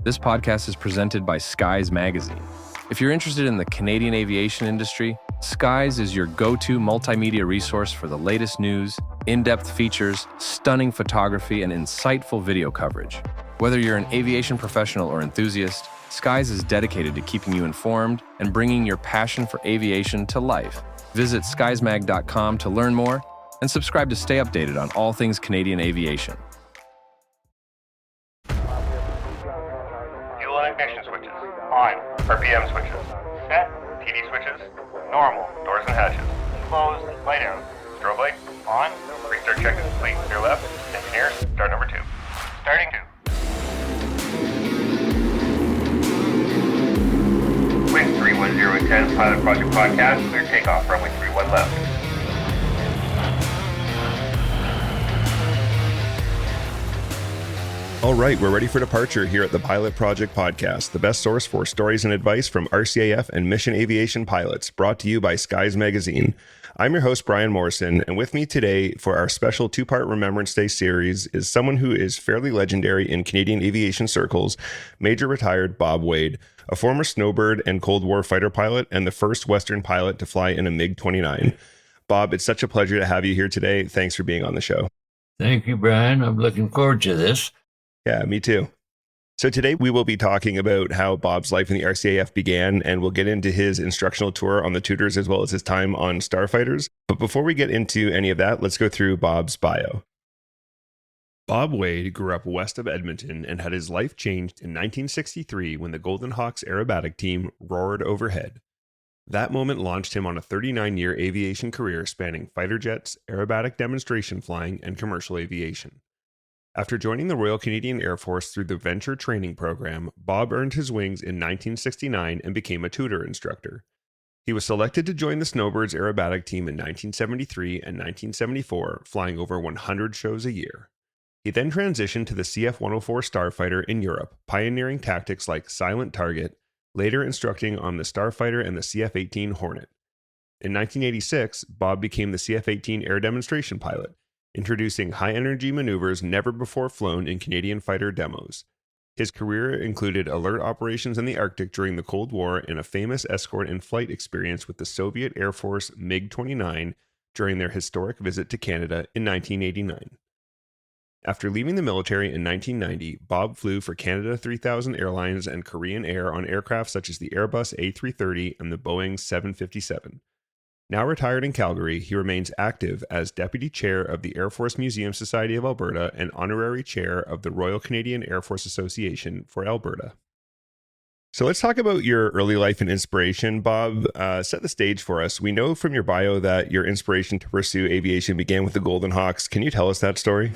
This podcast is presented by Skies Magazine. If you're interested in the Canadian aviation industry, Skies is your go-to multimedia resource for the latest news, in-depth features, stunning photography, and insightful video coverage. Whether you're an aviation professional or enthusiast, Skies is dedicated to keeping you informed and bringing your passion for aviation to life. Visit skiesmag.com to learn more and subscribe to stay updated on all things Canadian aviation. Fuel and ignition switches on. RPM switches set. TD switches normal. Doors and hatches closed. Light out. Strobe light on. Restart check is complete. Clear left. Engineers, start number 2. Starting 2. Wind 310 Pilot Project Podcast. Clear takeoff. Runway 31 left. All right, we're ready for departure here at the Pilot Project Podcast, the best source for stories and advice from RCAF and mission aviation pilots, brought to you by Skies Magazine. I'm your host, Brian Morrison, and with me today for our special 2-part Remembrance Day series is someone who is fairly legendary in Canadian aviation circles, Major Retired Bob Wade, a former Snowbird and Cold War fighter pilot and the first Western pilot to fly in a MiG-29. Bob, it's such a pleasure to have you here today. Thanks for being on the show. Thank you, Brian. I'm looking forward to this. Yeah, me too. So today we will be talking about how Bob's life in the RCAF began, and we'll get into his instructional tour on the Tutors as well as his time on Starfighters. But before we get into any of that, let's go through Bob's bio. Bob Wade grew up west of Edmonton and had his life changed in 1963 when the Golden Hawks aerobatic team roared overhead. That moment launched him on a 39-year aviation career spanning fighter jets, aerobatic demonstration flying, and commercial aviation. After joining the Royal Canadian Air Force through the Venture Training Program, Bob earned his wings in 1969 and became a tutor instructor. He was selected to join the Snowbirds aerobatic team in 1973 and 1974, flying over 100 shows a year. He then transitioned to the CF-104 Starfighter in Europe, pioneering tactics like Silent Target, later instructing on the Starfighter and the CF-18 Hornet. In 1986, Bob became the CF-18 air demonstration pilot, introducing high-energy maneuvers never before flown in Canadian fighter demos. His career included alert operations in the Arctic during the Cold War and a famous escort and flight experience with the Soviet Air Force MiG-29 during their historic visit to Canada in 1989. After leaving the military in 1990, Bob flew for Canada 3000 Airlines and Korean Air on aircraft such as the Airbus A330 and the Boeing 757. Now retired in Calgary, he remains active as Deputy Chair of the Air Force Museum Society of Alberta and Honorary Chair of the Royal Canadian Air Force Association for Alberta. So let's talk about your early life and inspiration. Bob, set the stage for us. We know from your bio that your inspiration to pursue aviation began with the Golden Hawks. Can you tell us that story?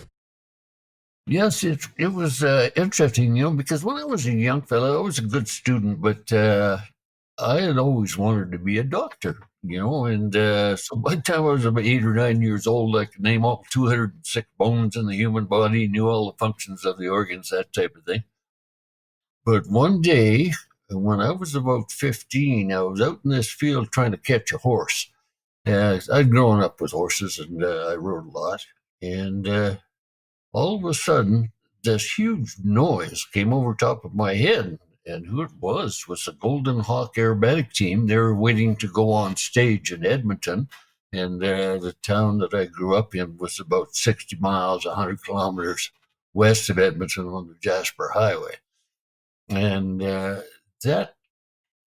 Yes, it was interesting, because when I was a young fellow, I was a good student, but I had always wanted to be a doctor, and so by the time I was about 8 or 9 years old, I could name all 206 bones in the human body, knew all the functions of the organs, that type of thing. But one day, when I was about 15, I was out in this field trying to catch a horse. I'd grown up with horses, and I rode a lot, and all of a sudden, this huge noise came over top of my head. And who it was the Golden Hawk aerobatic team. They were waiting to go on stage in Edmonton. And the town that I grew up in was about 60 miles, 100 kilometers west of Edmonton on the Jasper Highway. And that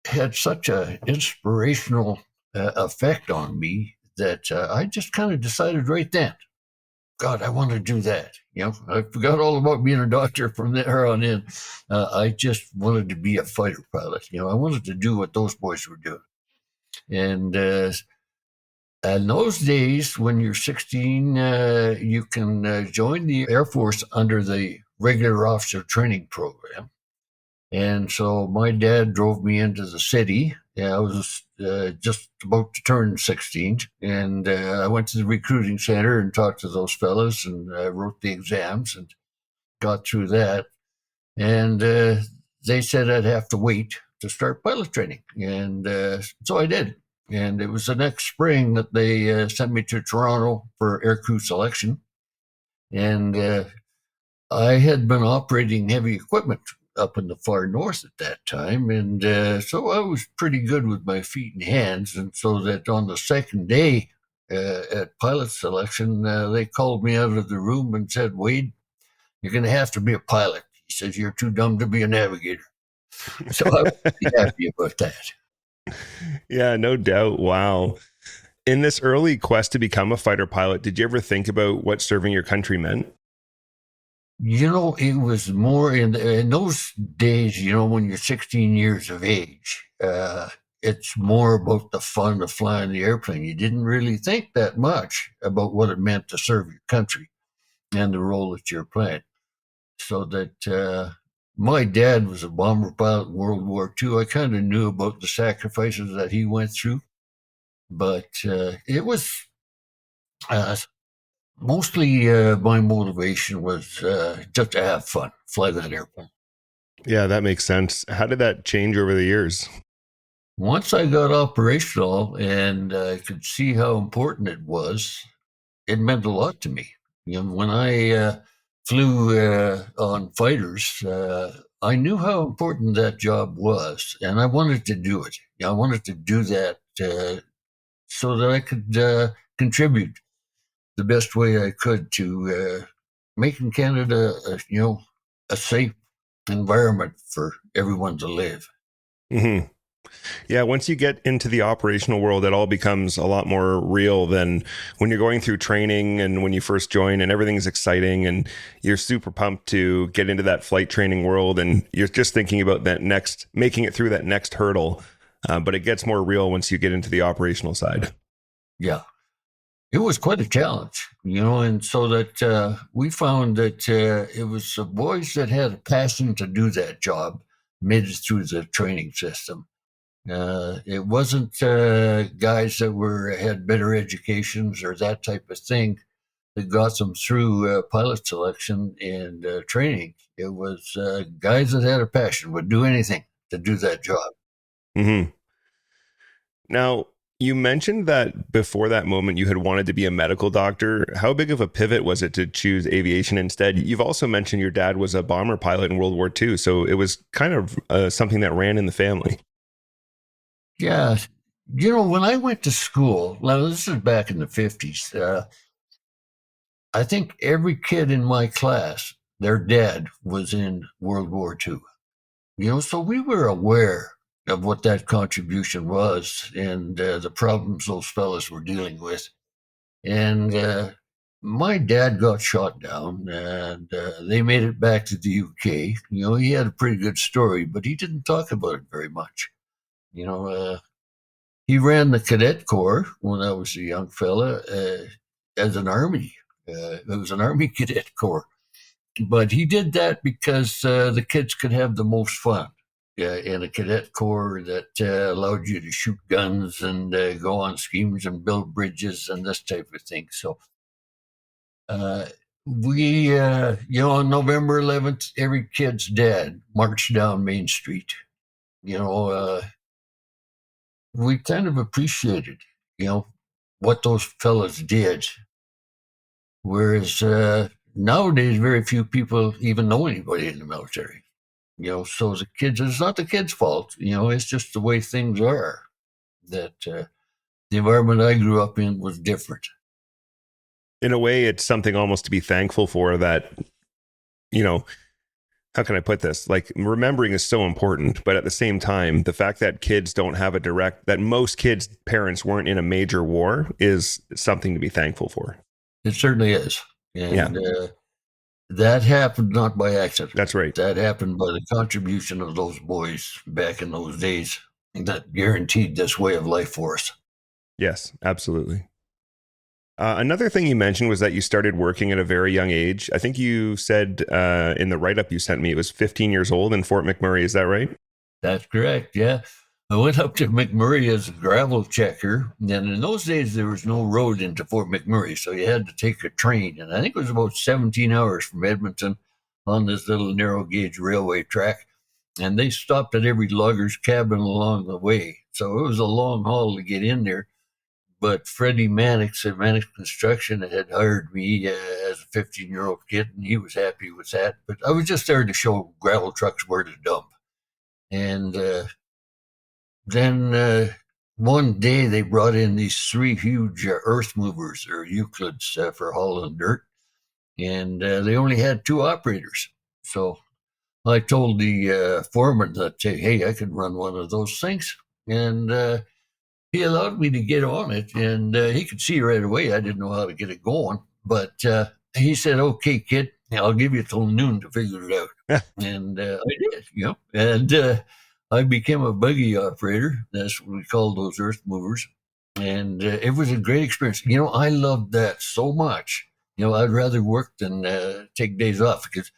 had such an inspirational effect on me that I just kind of decided right then, God, I want to do that. I forgot all about being a doctor from there on in. I just wanted to be a fighter pilot. I wanted to do what those boys were doing. And in those days, when you're 16, you can join the Air Force under the regular officer training program. And so my dad drove me into the city. I was just about to turn 16, and I went to the recruiting center and talked to those fellas, and I wrote the exams and got through that. And they said I'd have to wait to start pilot training, and so I did. And it was the next spring that they sent me to Toronto for aircrew selection. And I had been operating heavy equipment up in the far north at that time. And so I was pretty good with my feet and hands. And so that on the second day at pilot selection, they called me out of the room and said, Wade, you're going to have to be a pilot. He says, you're too dumb to be a navigator. So I was pretty happy about that. Yeah, no doubt. Wow. In this early quest to become a fighter pilot, did you ever think about what serving your country meant? It was more in those days, when you're 16 years of age, it's more about the fun of flying the airplane. You didn't really think that much about what it meant to serve your country and the role that you're playing. So that my dad was a bomber pilot in World War II. I kind of knew about the sacrifices that he went through, but it was mostly my motivation was just to have fun, fly that airplane. Yeah, that makes sense. How did that change over the years? Once I got operational and I could see how important it was, it meant a lot to me. When I flew on fighters, I knew how important that job was, and I wanted to do it. I wanted to do that so that I could contribute the best way I could to making Canada, a safe environment for everyone to live. Mm-hmm. Yeah, once you get into the operational world, it all becomes a lot more real than when you're going through training and when you first join and everything's exciting and you're super pumped to get into that flight training world and you're just thinking about making it through that next hurdle. But it gets more real once you get into the operational side. Yeah. It was quite a challenge, and so that we found that it was the boys that had a passion to do that job made it through the training system. It wasn't guys that had better educations or that type of thing that got them through pilot selection and training. It was guys that had a passion, would do anything to do that job. Mm-hmm. Now, you mentioned that before that moment you had wanted to be a medical doctor. How big of a pivot was it to choose aviation instead? You've also mentioned your dad was a bomber pilot in World War II, so it was kind of something that ran in the family. Yeah. When I went to school, now this is back in the 50s, I think every kid in my class, their dad was in World War II. So we were aware of what that contribution was and the problems those fellas were dealing with. And my dad got shot down and they made it back to the UK. He had a pretty good story, but he didn't talk about it very much. He ran the cadet corps when I was a young fella as an army. It was an army cadet corps. But he did that because the kids could have the most fun in a cadet corps that allowed you to shoot guns and go on schemes and build bridges and this type of thing. So we, on November 11th, every kid's dad marched down Main Street. We kind of appreciated, what those fellas did. Whereas nowadays, very few people even know anybody in the military. So the kids, it's not the kids' fault. It's just the way things are. That the environment I grew up in was different. In a way, it's something almost to be thankful for that, how can I put this? Like, remembering is so important, but at the same time, the fact that kids don't have that most kids' parents weren't in a major war is something to be thankful for. It certainly is. And that happened not by accident. That's right. That happened by the contribution of those boys back in those days that guaranteed this way of life for us. Yes, absolutely. Another thing you mentioned was that you started working at a very young age. I think you said in the write-up you sent me, it was 15 years old in Fort McMurray. Is that right? That's correct, yeah. I went up to McMurray as a gravel checker, and in those days there was no road into Fort McMurray, so you had to take a train, and I think it was about 17 hours from Edmonton on this little narrow gauge railway track, and they stopped at every logger's cabin along the way, so it was a long haul to get in there. but Freddie Mannix at Mannix Construction had hired me as a 15-year-old kid, and he was happy with that. But I was just there to show gravel trucks where to dump. And then one day they brought in these 3 huge earth movers, or Euclids, for hauling dirt. And they only had 2 operators. So I told the foreman that, hey, I could run one of those things. And he allowed me to get on it. And he could see right away I didn't know how to get it going. But he said, okay, kid, I'll give you till noon to figure it out. And I did, And I became a buggy operator. That's what we call those earth movers. And it was a great experience. I loved that so much. I'd rather work than take days off, because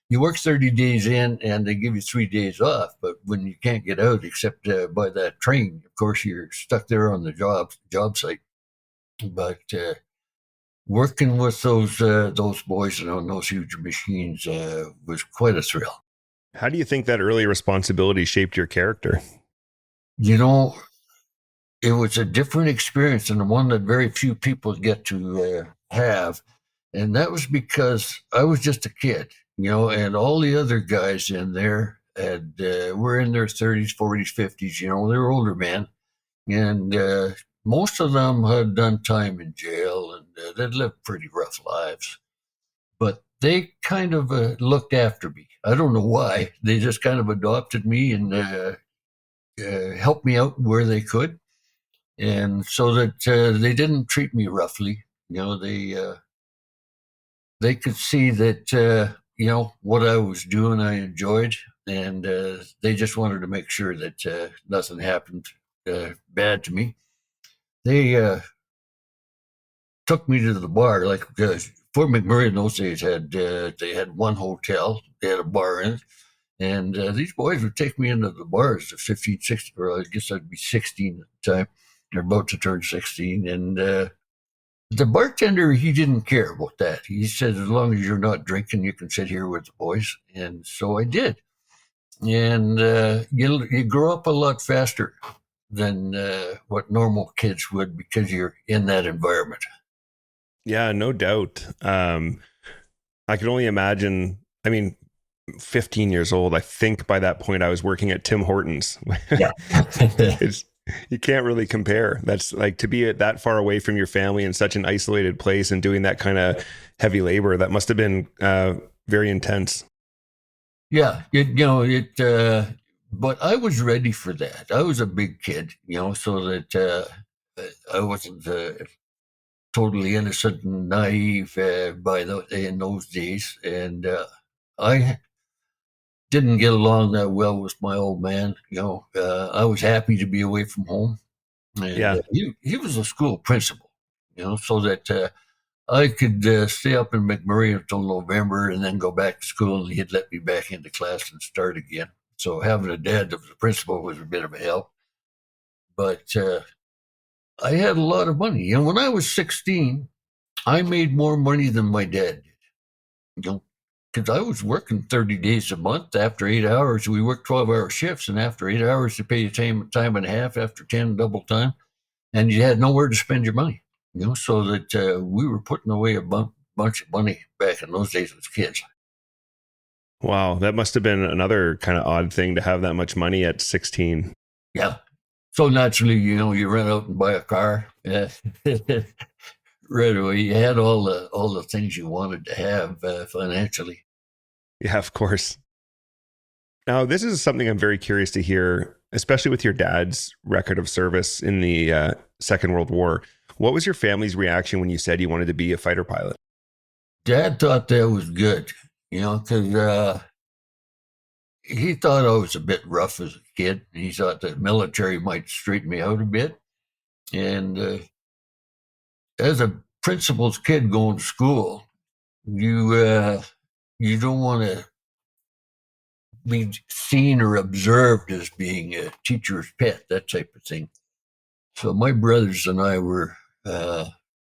you work 30 days in and they give you 3 days off. But when you can't get out except by that train, of course, you're stuck there on the job site. But working with those boys and on those huge machines was quite a thrill. How do you think that early responsibility shaped your character? It was a different experience, and the one that very few people get to have. And that was because I was just a kid, and all the other guys in there were in their 30s, 40s, 50s, they were older men. And most of them had done time in jail, and they'd lived pretty rough lives. But they kind of looked after me. I don't know why. They just kind of adopted me and helped me out where they could. And so that they didn't treat me roughly. They could see that, what I was doing, I enjoyed. And they just wanted to make sure that nothing happened bad to me. They took me to the bar, like Fort McMurray in those days they had one hotel, they had a bar in it, and these boys would take me into the bars at 15, 16, or I guess I'd be 16 at the time. They're about to turn 16, and the bartender, he didn't care about that. He said, as long as you're not drinking, you can sit here with the boys, and so I did. And you grow up a lot faster than what normal kids would, because you're in that environment. Yeah, no doubt. I could only imagine. 15 years old. I think by that point I was working at Tim Hortons. Yeah. You can't really compare. That's like, to be that far away from your family in such an isolated place and doing that kind of heavy labor. That must have been very intense. Yeah, but I was ready for that. I was a big kid, so that I wasn't totally innocent and naive in those days. And I didn't get along that well with my old man. I was happy to be away from home. And he was a school principal, so that I could stay up in McMurray until November and then go back to school, and he'd let me back into class and start again. So having a dad that was a principal was a bit of a help. But I had a lot of money. When I was 16, I made more money than my dad did. Because I was working 30 days a month. After 8 hours, we worked 12-hour shifts, and after 8 hours, they pay you time and a half. After 10, double time, and you had nowhere to spend your money. So that we were putting away a bunch of money back in those days as kids. Wow, that must have been another kind of odd thing to have that much money at 16. Yeah. So naturally, you run out and buy a car. Right away, you had all the things you wanted to have financially. Yeah, of course. Now, this is something I'm very curious to hear, especially with your dad's record of service in the Second World War. What was your family's reaction when you said you wanted to be a fighter pilot? Dad thought that was good, because he thought I was a bit rough as a kid. He thought the military might straighten me out a bit. And as a principal's kid going to school, you don't want to be seen or observed as being a teacher's pet, that type of thing. So my brothers and I were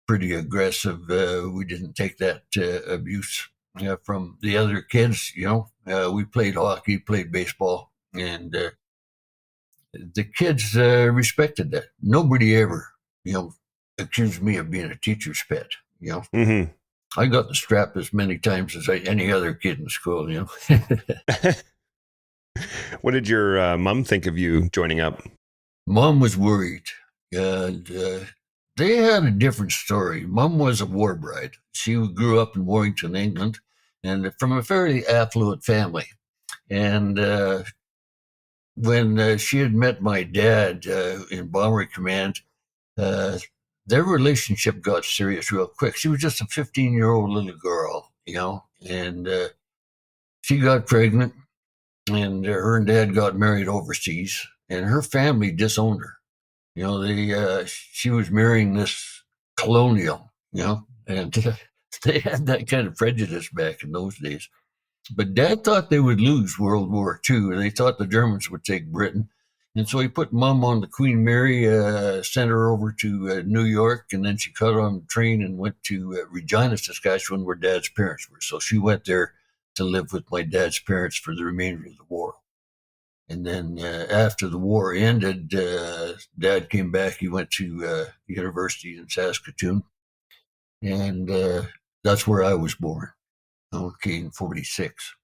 pretty aggressive. We didn't take that abuse from the other kids. We played hockey, played baseball, and the kids respected that. Nobody ever, accused me of being a teacher's pet, you know. Mm-hmm. I got the strap as many times as any other kid in school, you know. What did your mom think of you joining up? Mom was worried. And they had a different story. Mom was a war bride. She grew up in Warrington, England, and from a fairly affluent family. And when she had met my dad in Bomber Command, uh, their relationship got serious real quick. She was just a 15-year-old little girl, you know, and she got pregnant, and her and dad got married overseas, and her family disowned her. You know, she was marrying this colonial, you know, and they had that kind of prejudice back in those days. But Dad thought they would lose World War II, and they thought the Germans would take Britain. And so he put Mom on the Queen Mary, sent her over to New York, and then she got on the train and went to Regina, Saskatchewan, where Dad's parents were. So she went there to live with my dad's parents for the remainder of the war. And then after the war ended, Dad came back. He went to university in Saskatoon, and that's where I was born. Okay, in 46.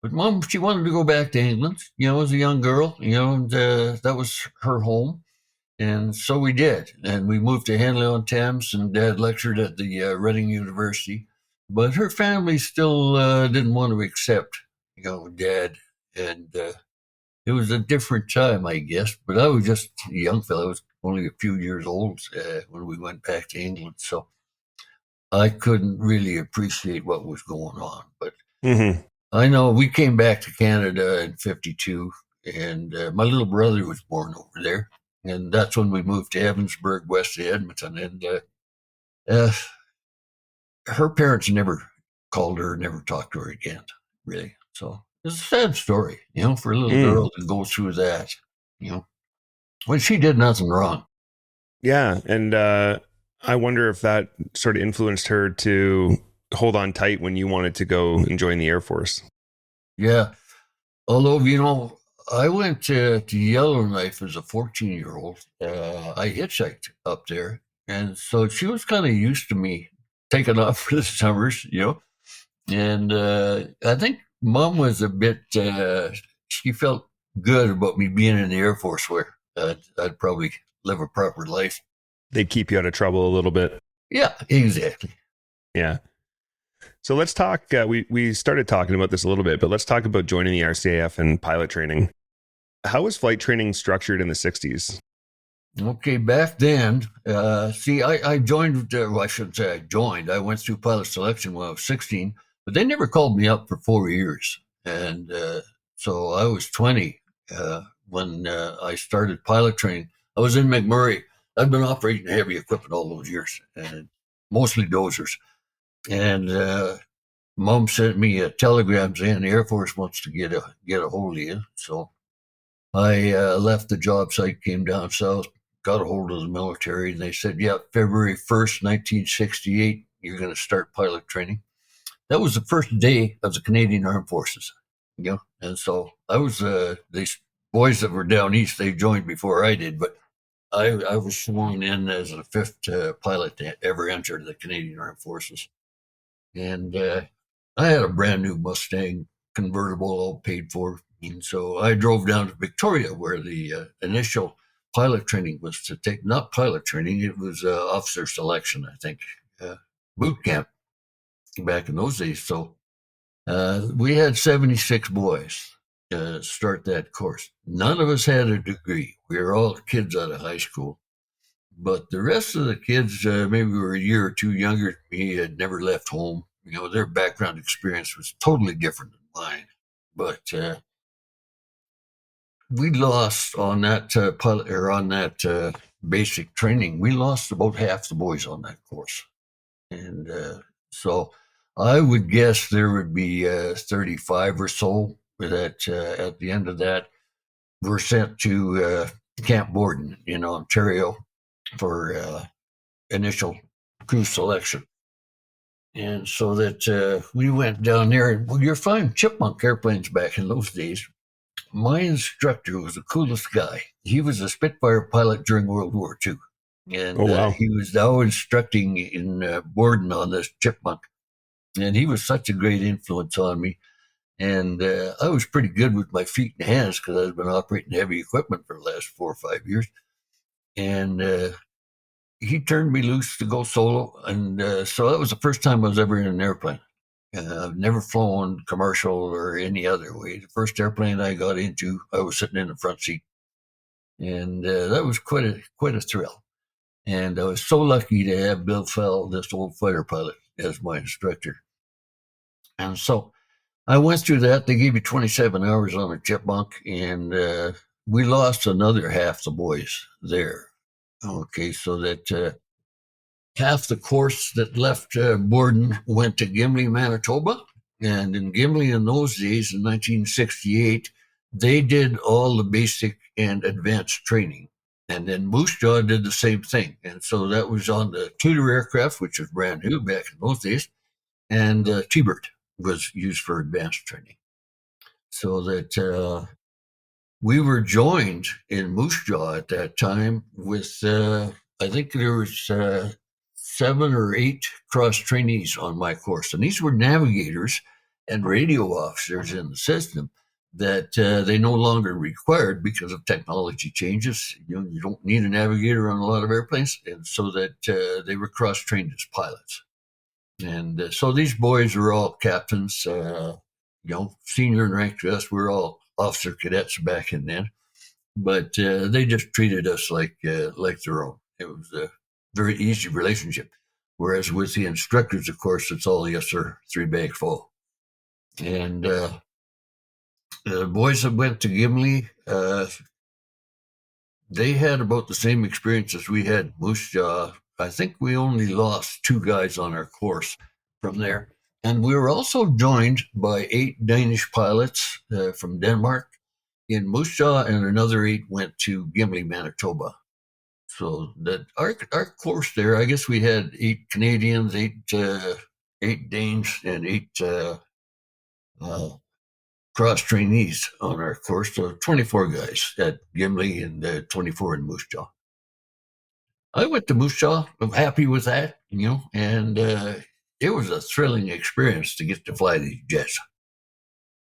But Mom, she wanted to go back to England, you know, as a young girl, you know, and that was her home. And so we did. And we moved to Henley-on-Thames, and Dad lectured at the Reading University. But her family still didn't want to accept, you know, Dad. And it was a different time, I guess. But I was just a young fellow. I was only a few years old when we went back to England. So I couldn't really appreciate what was going on. But Mm-hmm. I know we came back to Canada in 52, and my little brother was born over there. And that's when we moved to Evansburg, west of Edmonton. And her parents never called her, never talked to her again, really. So it's a sad story, you know, for a little girl to go through that, you know, when she did nothing wrong. Yeah. And I wonder if that sort of influenced her to hold on tight when you wanted to go and join the Air Force. Yeah. Although, you know, I went to Yellowknife as a 14-year-old. I hitchhiked up there. And so she was kind of used to me taking off for the summers, you know. And I think Mom was a bit, she felt good about me being in the Air Force where I'd probably live a proper life. They'd keep you out of trouble a little bit. Yeah, exactly. Yeah. So let's talk. We started talking about this a little bit, but let's talk about joining the RCAF and pilot training. How was flight training structured in the 60s? Okay, back then, I joined, well, I shouldn't say I joined. I went through pilot selection when I was 16, but they never called me up for 4 years. And so I was 20 when I started pilot training. I was in McMurray. I've been operating heavy equipment all those years, and mostly dozers. And Mom sent me a telegram saying the Air Force wants to get a hold of you. So I left the job site, came down south, got a hold of the military, and they said, yeah, February 1st, 1968, you're going to start pilot training. That was the first day of the Canadian Armed Forces, you know. And so I was, these boys that were down east, they joined before I did, but I was sworn in as the fifth pilot to ever enter the Canadian Armed Forces. And I had a brand new Mustang convertible, all paid for. And so I drove down to Victoria, where the initial pilot training was to take, not pilot training, it was officer selection, I think, boot camp back in those days. So we had 76 boys start that course. None of us had a degree. We were all kids out of high school. But the rest of the kids, maybe were a year or two younger than me, had never left home. You know, their background experience was totally different than mine. But we lost on that pilot, or on that basic training. We lost about half the boys on that course, and so I would guess there would be 35 or so that at the end of that were sent to Camp Borden in Ontario for initial crew selection. And so that we went down there, and well, you're flying Chipmunk airplanes back in those days. My instructor was the coolest guy. He was a Spitfire pilot during World War II. Oh, And wow. he was now instructing in Borden on this Chipmunk. And he was such a great influence on me. And I was pretty good with my feet and hands because I've been operating heavy equipment for the last 4 or 5 years. And he turned me loose to go solo. And so that was the first time I was ever in an airplane. I've never flown commercial or any other way. The first airplane I got into, I was sitting in the front seat. And that was quite a thrill. And I was so lucky to have Bill Fell, this old fighter pilot, as my instructor. And so I went through that. They gave me 27 hours on a Chipmunk, and we lost another half the boys there. Okay, so that half the course that left Borden went to Gimli, Manitoba. And in Gimli, in those days, in 1968, they did all the basic and advanced training. And then Moose Jaw did the same thing. And so that was on the Tutor aircraft, which was brand new back in those days. And T-Bird was used for advanced training. So that we were joined in Moose Jaw at that time with, I think there was 7 or 8 cross trainees on my course. And these were navigators and radio officers in the system that they no longer required because of technology changes. You don't need a navigator on a lot of airplanes. And so that they were cross trained as pilots. And so these boys were all captains, senior in rank to us. We were all officer cadets back in then, but they just treated us like their own. It was a very easy relationship. Whereas with the instructors, of course, it's all yes sir, 3 bag full. And the boys that went to Gimli, they had about the same experience as we had Moose Jaw. I think we only lost 2 guys on our course from there. And we were also joined by 8 Danish pilots from Denmark in Moose Jaw, and another 8 went to Gimli, Manitoba. So that our course there, I guess we had 8 Canadians, 8 Danes, and 8 cross trainees on our course. So 24 guys at Gimli and 24 in Moose Jaw. I went to Moose Jaw. I'm happy with that, and it was a thrilling experience to get to fly these jets.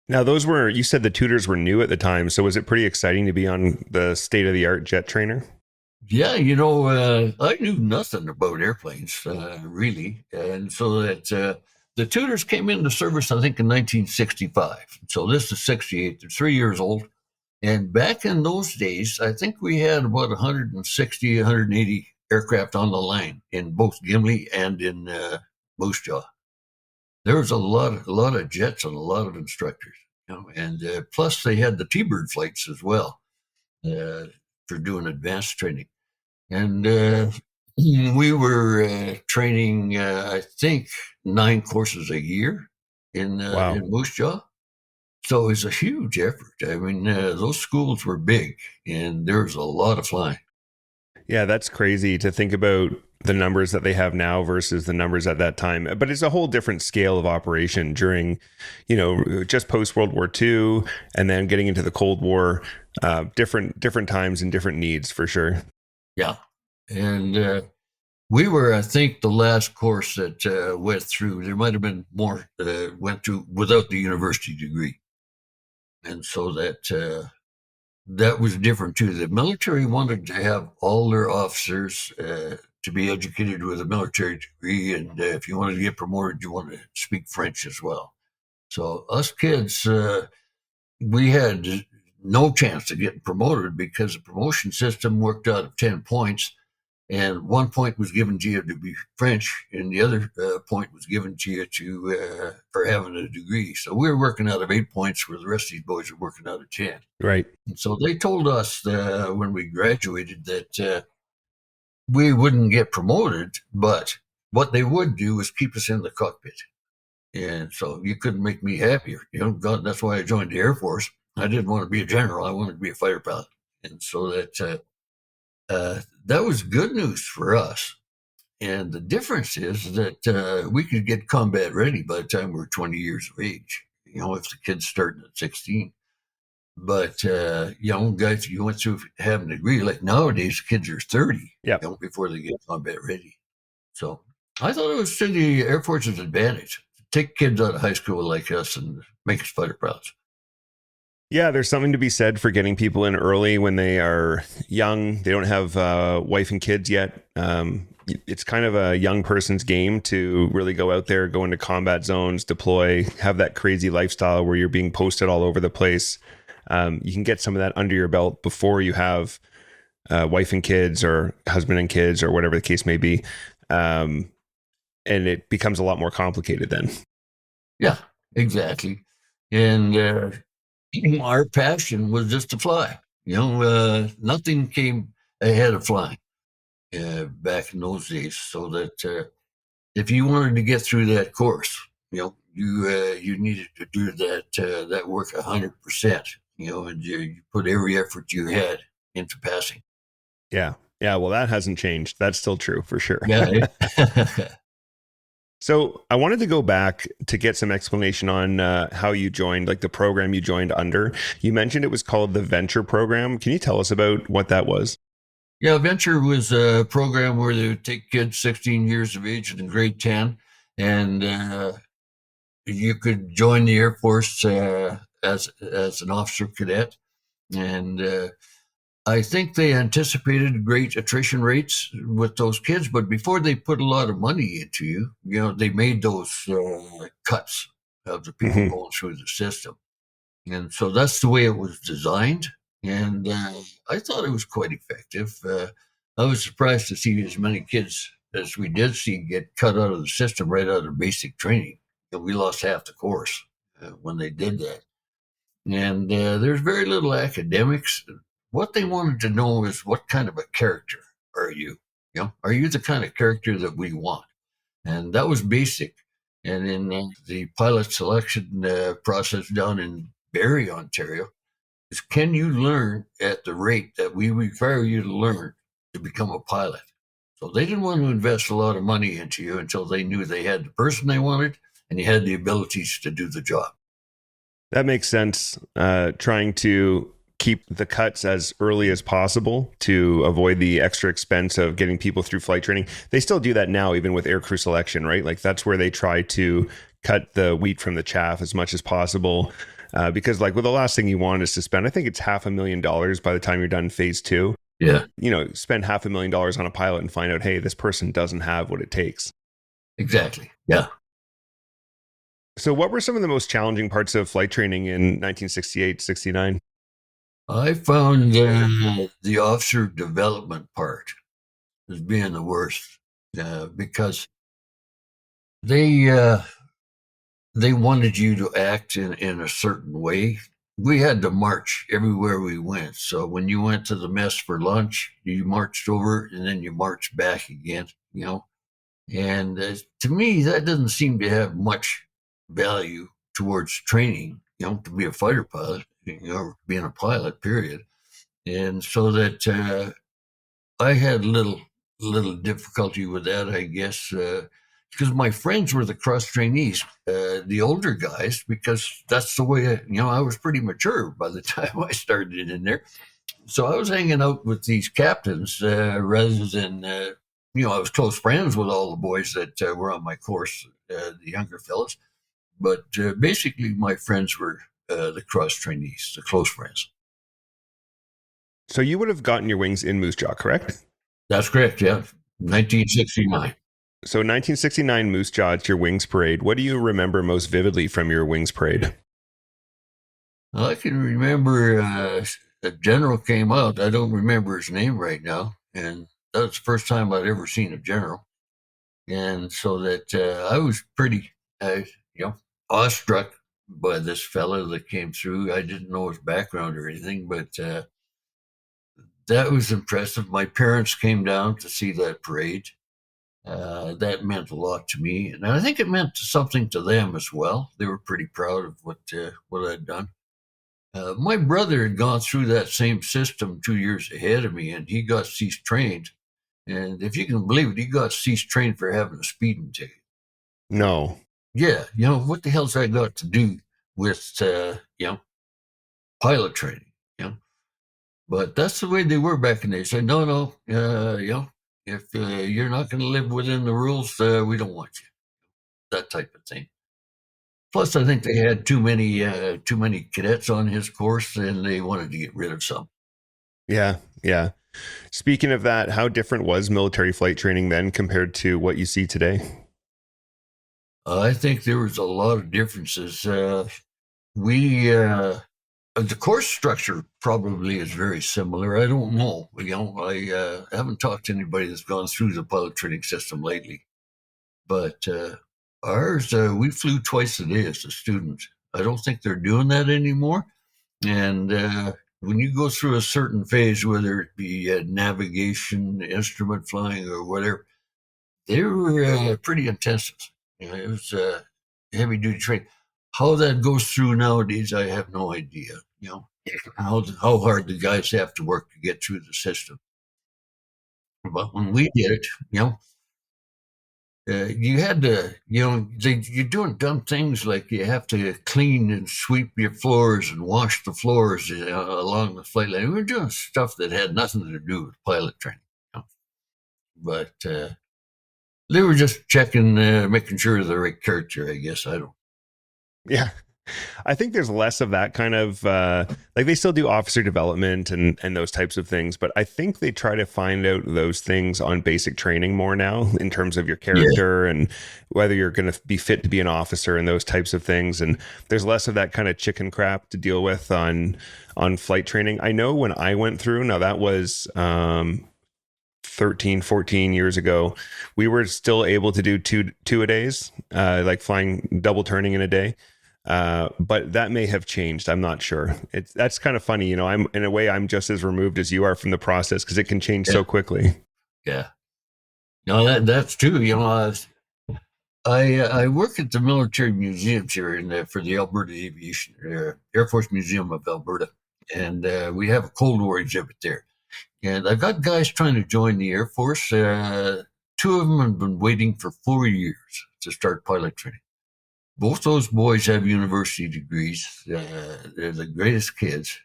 Now, you said the tutors were new at the time. So was it pretty exciting to be on the state-of-the-art jet trainer? Yeah, I knew nothing about airplanes, really. And so that the tutors came into service, I think, in 1965. So this is 68. They're 3 years old. And back in those days, I think we had about 160, 180 aircraft on the line in both Gimli and in Moose Jaw. There was a lot of jets and a lot of instructors, and plus they had the T-Bird flights as well for doing advanced training. And we were training, I think, 9 courses a year in Moose Jaw. So it was a huge effort. I mean, those schools were big, and there was a lot of flying. Yeah, that's crazy to think about the numbers that they have now versus the numbers at that time. But it's a whole different scale of operation during, just post World War II, and then getting into the Cold War, different times and different needs for sure. Yeah. And we were, I think, the last course that went through. There might have been more went through without the university degree. And so that was different too. The military wanted to have all their officers to be educated with a military degree. And if you wanted to get promoted, you wanted to speak French as well. So us kids, we had no chance of getting promoted because the promotion system worked out of 10 points. And 1 point was given to you to be French, and the other point was given to you for having a degree. So we were working out of 8 points, where the rest of these boys were working out of 10. Right. And so they told us when we graduated that we wouldn't get promoted, but what they would do was keep us in the cockpit. And so you couldn't make me happier. God, that's why I joined the Air Force. I didn't want to be a general. I wanted to be a fighter pilot. And so that was good news for us. And the difference is that we could get combat ready by the time we were 20 years of age, if the kids starting at 16. But young guys, you went through have a degree. Like nowadays, kids are 30, Yeah. before they get combat ready. So I thought it was to the Air Force's advantage. Take kids out of high school like us and make us fighter pilots. Yeah, there's something to be said for getting people in early when they are young. They don't have wife and kids yet. It's kind of a young person's game to really go out there, go into combat zones, deploy, have that crazy lifestyle where you're being posted all over the place. You can get some of that under your belt before you have wife and kids or husband and kids or whatever the case may be. And it becomes a lot more complicated then. Yeah, exactly. And our passion was just to fly. Nothing came ahead of flying back in those days. So that if you wanted to get through that course, you needed to do that work 100%. And you put every effort you had into passing. Yeah. Yeah. Well, that hasn't changed. That's still true for sure. Yeah. So I wanted to go back to get some explanation on how you joined, like the program you joined under. You mentioned it was called the Venture Program. Can you tell us about what that was? Yeah, Venture was a program where they would take kids 16 years of age in grade 10, and you could join the Air Force as an officer cadet. And I think they anticipated great attrition rates with those kids, but before they put a lot of money into you, they made those cuts of the people Mhm. going through the system. And so that's the way it was designed. And I thought it was quite effective. I was surprised to see as many kids as we did see get cut out of the system right out of basic training. We lost half the course when they did that. And there's very little academics. What they wanted to know is what kind of a character are you? Are you the kind of character that we want? And that was basic. And in the pilot selection process down in Barrie, Ontario, is can you learn at the rate that we require you to learn to become a pilot? So they didn't want to invest a lot of money into you until they knew they had the person they wanted and you had the abilities to do the job. That makes sense. Trying to keep the cuts as early as possible to avoid the extra expense of getting people through flight training. They still do that now, even with aircrew selection, right? Like that's where they try to cut the wheat from the chaff as much as possible. Because like, well, the last thing you want is to spend, I think it's $500,000 by the time you're done phase 2. Yeah, Spend $500,000 on a pilot and find out, hey, this person doesn't have what it takes. exactly. Yeah. So what were some of the most challenging parts of flight training in 1968, 69? I found the officer development part as being the worst because they wanted you to act in a certain way. We had to march everywhere we went. So when you went to the mess for lunch, you marched over and then you marched back again. And to me, that doesn't seem to have much value towards training, to be a fighter pilot, being a pilot, period. And so that I had little difficulty with that, I guess, because my friends were the cross trainees, the older guys, because that's the way, I was pretty mature by the time I started in there. So I was hanging out with these captains rather than, I was close friends with all the boys that were on my course, the younger fellows. But basically, my friends were the cross trainees, the close friends. So you would have gotten your wings in Moose Jaw, correct? That's correct, yeah. 1969. So 1969 Moose Jaw, it's your wings parade. What do you remember most vividly from your wings parade? Well, I can remember a general came out. I don't remember his name right now. And that was the first time I'd ever seen a general. And so that I was pretty, awestruck by this fellow that came through. I didn't know his background or anything, but that was impressive. My parents came down to see that parade. That meant a lot to me, and I think it meant something to them as well. They were pretty proud of what I'd done. My brother had gone through that same system 2 years ahead of me, and he got cease trained. And if you can believe it, he got cease trained for having a speeding ticket. No. Yeah, what the hell's that got to do with pilot training. But that's the way they were back in the day. They said, no, if you're not going to live within the rules, we don't want you. That type of thing. Plus, I think they had too many cadets on his course, and they wanted to get rid of some. Yeah, yeah. Speaking of that, how different was military flight training then compared to what you see today? I think there was a lot of differences. The course structure probably is very similar. I don't know. I haven't talked to anybody that's gone through the pilot training system lately. But ours, we flew twice a day as a student. I don't think they're doing that anymore. And when you go through a certain phase, whether it be navigation, instrument flying, or whatever, they were pretty intensive. It was heavy duty training. How that goes through nowadays, I have no idea. How hard the guys have to work to get through the system. But when we did it, you had to, you're doing dumb things like you have to clean and sweep your floors and wash the floors along the flight line. We were doing stuff that had nothing to do with pilot training. But they were just checking, making sure of the right character, I guess. I don't. Yeah. I think there's less of that kind of like they still do officer development and those types of things, but I think they try to find out those things on basic training more now in terms of your character and whether you're going to be fit to be an officer and those types of things. And there's less of that kind of chicken crap to deal with on flight training. I know when I went through, now that was 13, 14 years ago, we were still able to do two a days, like flying double turning in a day. But that may have changed. I'm not sure. That's kind of funny. I'm in a way, I'm just as removed as you are from the process because it can change so quickly. Yeah. No, that's true. I work at the military museums here for the Alberta Aviation Air Force Museum of Alberta, and we have a Cold War exhibit there. And I've got guys trying to join the Air Force. Two of them have been waiting for 4 years to start pilot training. Both those boys have university degrees. They're the greatest kids,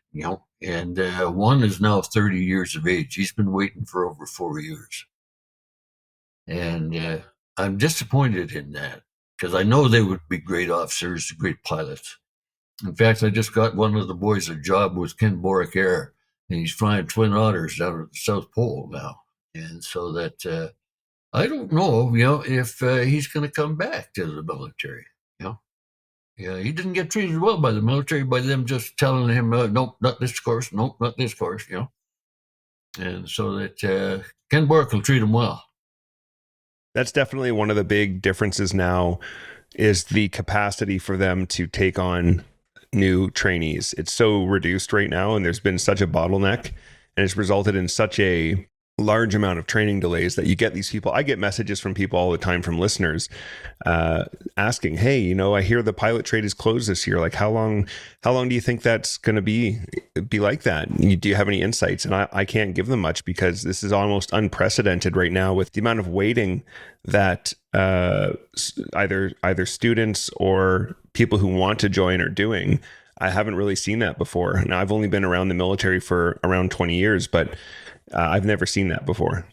and one is now 30 years of age. He's been waiting for over 4 years. And I'm disappointed in that because I know they would be great officers, great pilots. In fact, I just got one of the boys a job with Ken Boric Air, and he's flying Twin Otters down at the South Pole now. And so that I don't know, if he's going to come back to the military. Yeah, he didn't get treated well by the military by them just telling him, nope, not this course, nope, not this course, And so that Ken Bork will treat him well. That's definitely one of the big differences now is the capacity for them to take on new trainees. It's so reduced right now, and there's been such a bottleneck, and it's resulted in such a large amount of training delays that you get these people. I get messages from people all the time from listeners asking, hey, I hear the pilot trade is closed this year. Like how long do you think that's going to be like that? Do you have any insights? And I can't give them much because this is almost unprecedented right now with the amount of waiting that either students or people who want to join are doing. I haven't really seen that before. Now I've only been around the military for around 20 years, but I've never seen that before.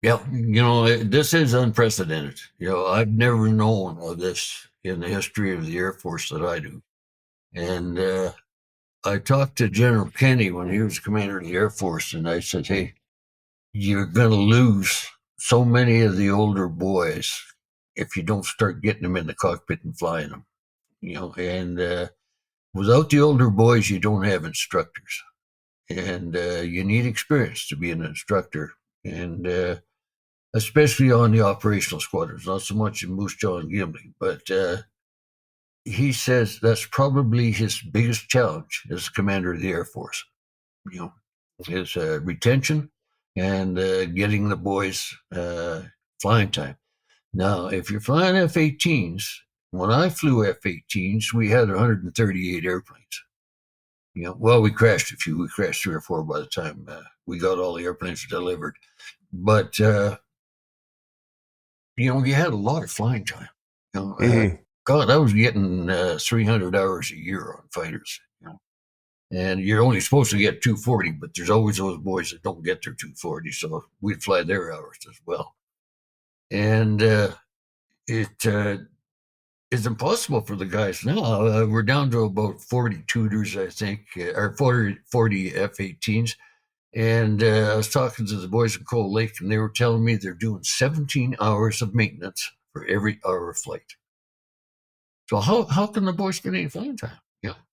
Yeah, this is unprecedented. I've never known of this in the history of the Air Force that I do. And I talked to General Kenny when he was commander of the Air Force, and I said, hey, you're going to lose so many of the older boys if you don't start getting them in the cockpit and flying them. And without the older boys, you don't have instructors. And you need experience to be an instructor, and especially on the operational squadrons, not so much in Moose Jaw and Gimli, but he says that's probably his biggest challenge as commander of the Air Force, his retention and getting the boys flying time. Now, if you're flying F-18s, when I flew F-18s, we had 138 airplanes. We crashed a few. We crashed 3 or 4 by the time we got all the airplanes delivered. But, you had a lot of flying time. God, I was getting 300 hours a year on fighters. And you're only supposed to get 240, but there's always those boys that don't get their 240, so we'd fly their hours as well. And it is impossible for the guys now. We're down to about 40 tutors, I think, or 40 F-18s. And I was talking to the boys in Cold Lake, and they were telling me they're doing 17 hours of maintenance for every hour of flight. So how can the boys get any flying time?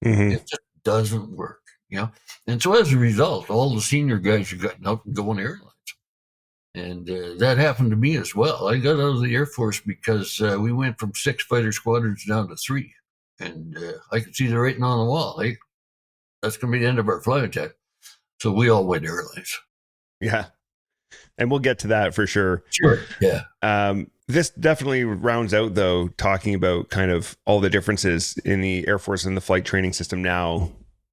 It just doesn't work. And so as a result, all the senior guys are getting out and going airlines. And that happened to me as well. I got out of the Air Force because we went from 6 fighter squadrons down to 3. And I could see the writing on the wall. Hey, that's going to be the end of our flying time. So we all went airlines. Yeah. And we'll get to that for sure. Sure. Yeah. This definitely rounds out, though, talking about kind of all the differences in the Air Force and the flight training system now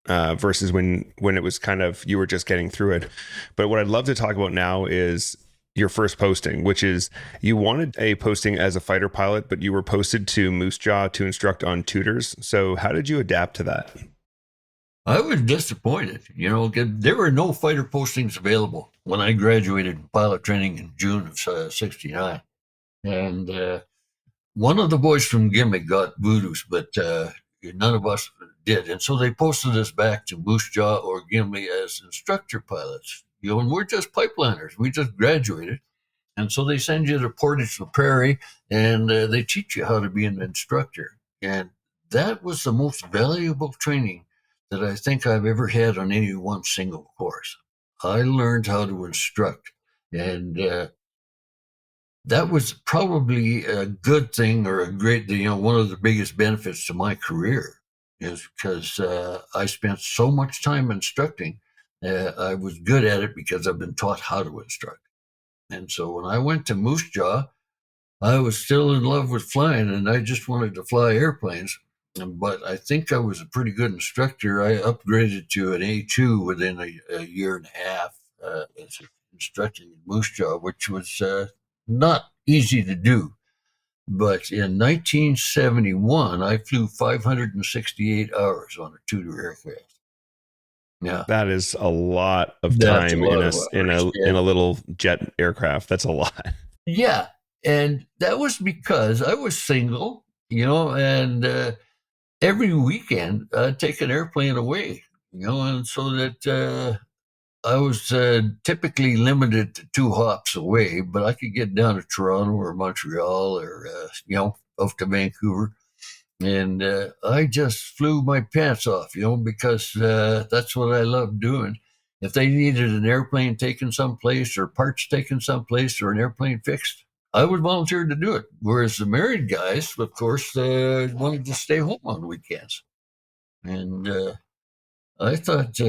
versus when it was kind of, you were just getting through it. But what I'd love to talk about now is your first posting, which is you wanted a posting as a fighter pilot, but you were posted to Moose Jaw to instruct on tutors. So how did you adapt to that? I was disappointed. There were no fighter postings available when I graduated pilot training in June of '69. And one of the boys from Gimmick got voodoos, but none of us did. And so they posted us back to Moose Jaw or Gimli as instructor pilots. And we're just pipeliners. We just graduated. And so they send you to Portage la Prairie, and they teach you how to be an instructor. And that was the most valuable training that I think I've ever had on any one single course. I learned how to instruct. And that was probably a good thing, or a great, one of the biggest benefits to my career is because I spent so much time instructing. I was good at it because I've been taught how to instruct. And so when I went to Moose Jaw, I was still in love with flying, and I just wanted to fly airplanes. But I think I was a pretty good instructor. I upgraded to an A2 within a year and a half as instructing in Moose Jaw, which was not easy to do. But in 1971, I flew 568 hours on a Tutor aircraft. Yeah, that is a lot of time in a little jet aircraft. That's a lot. Yeah, and that was because I was single, and every weekend I'd take an airplane away, and so that I was typically limited to 2 hops away, but I could get down to Toronto or Montreal or, up to Vancouver. And I just flew my pants off, because that's what I love doing. If they needed an airplane taken someplace or parts taken someplace or an airplane fixed, I would volunteer to do it. Whereas the married guys, of course, wanted to stay home on weekends. And I thought,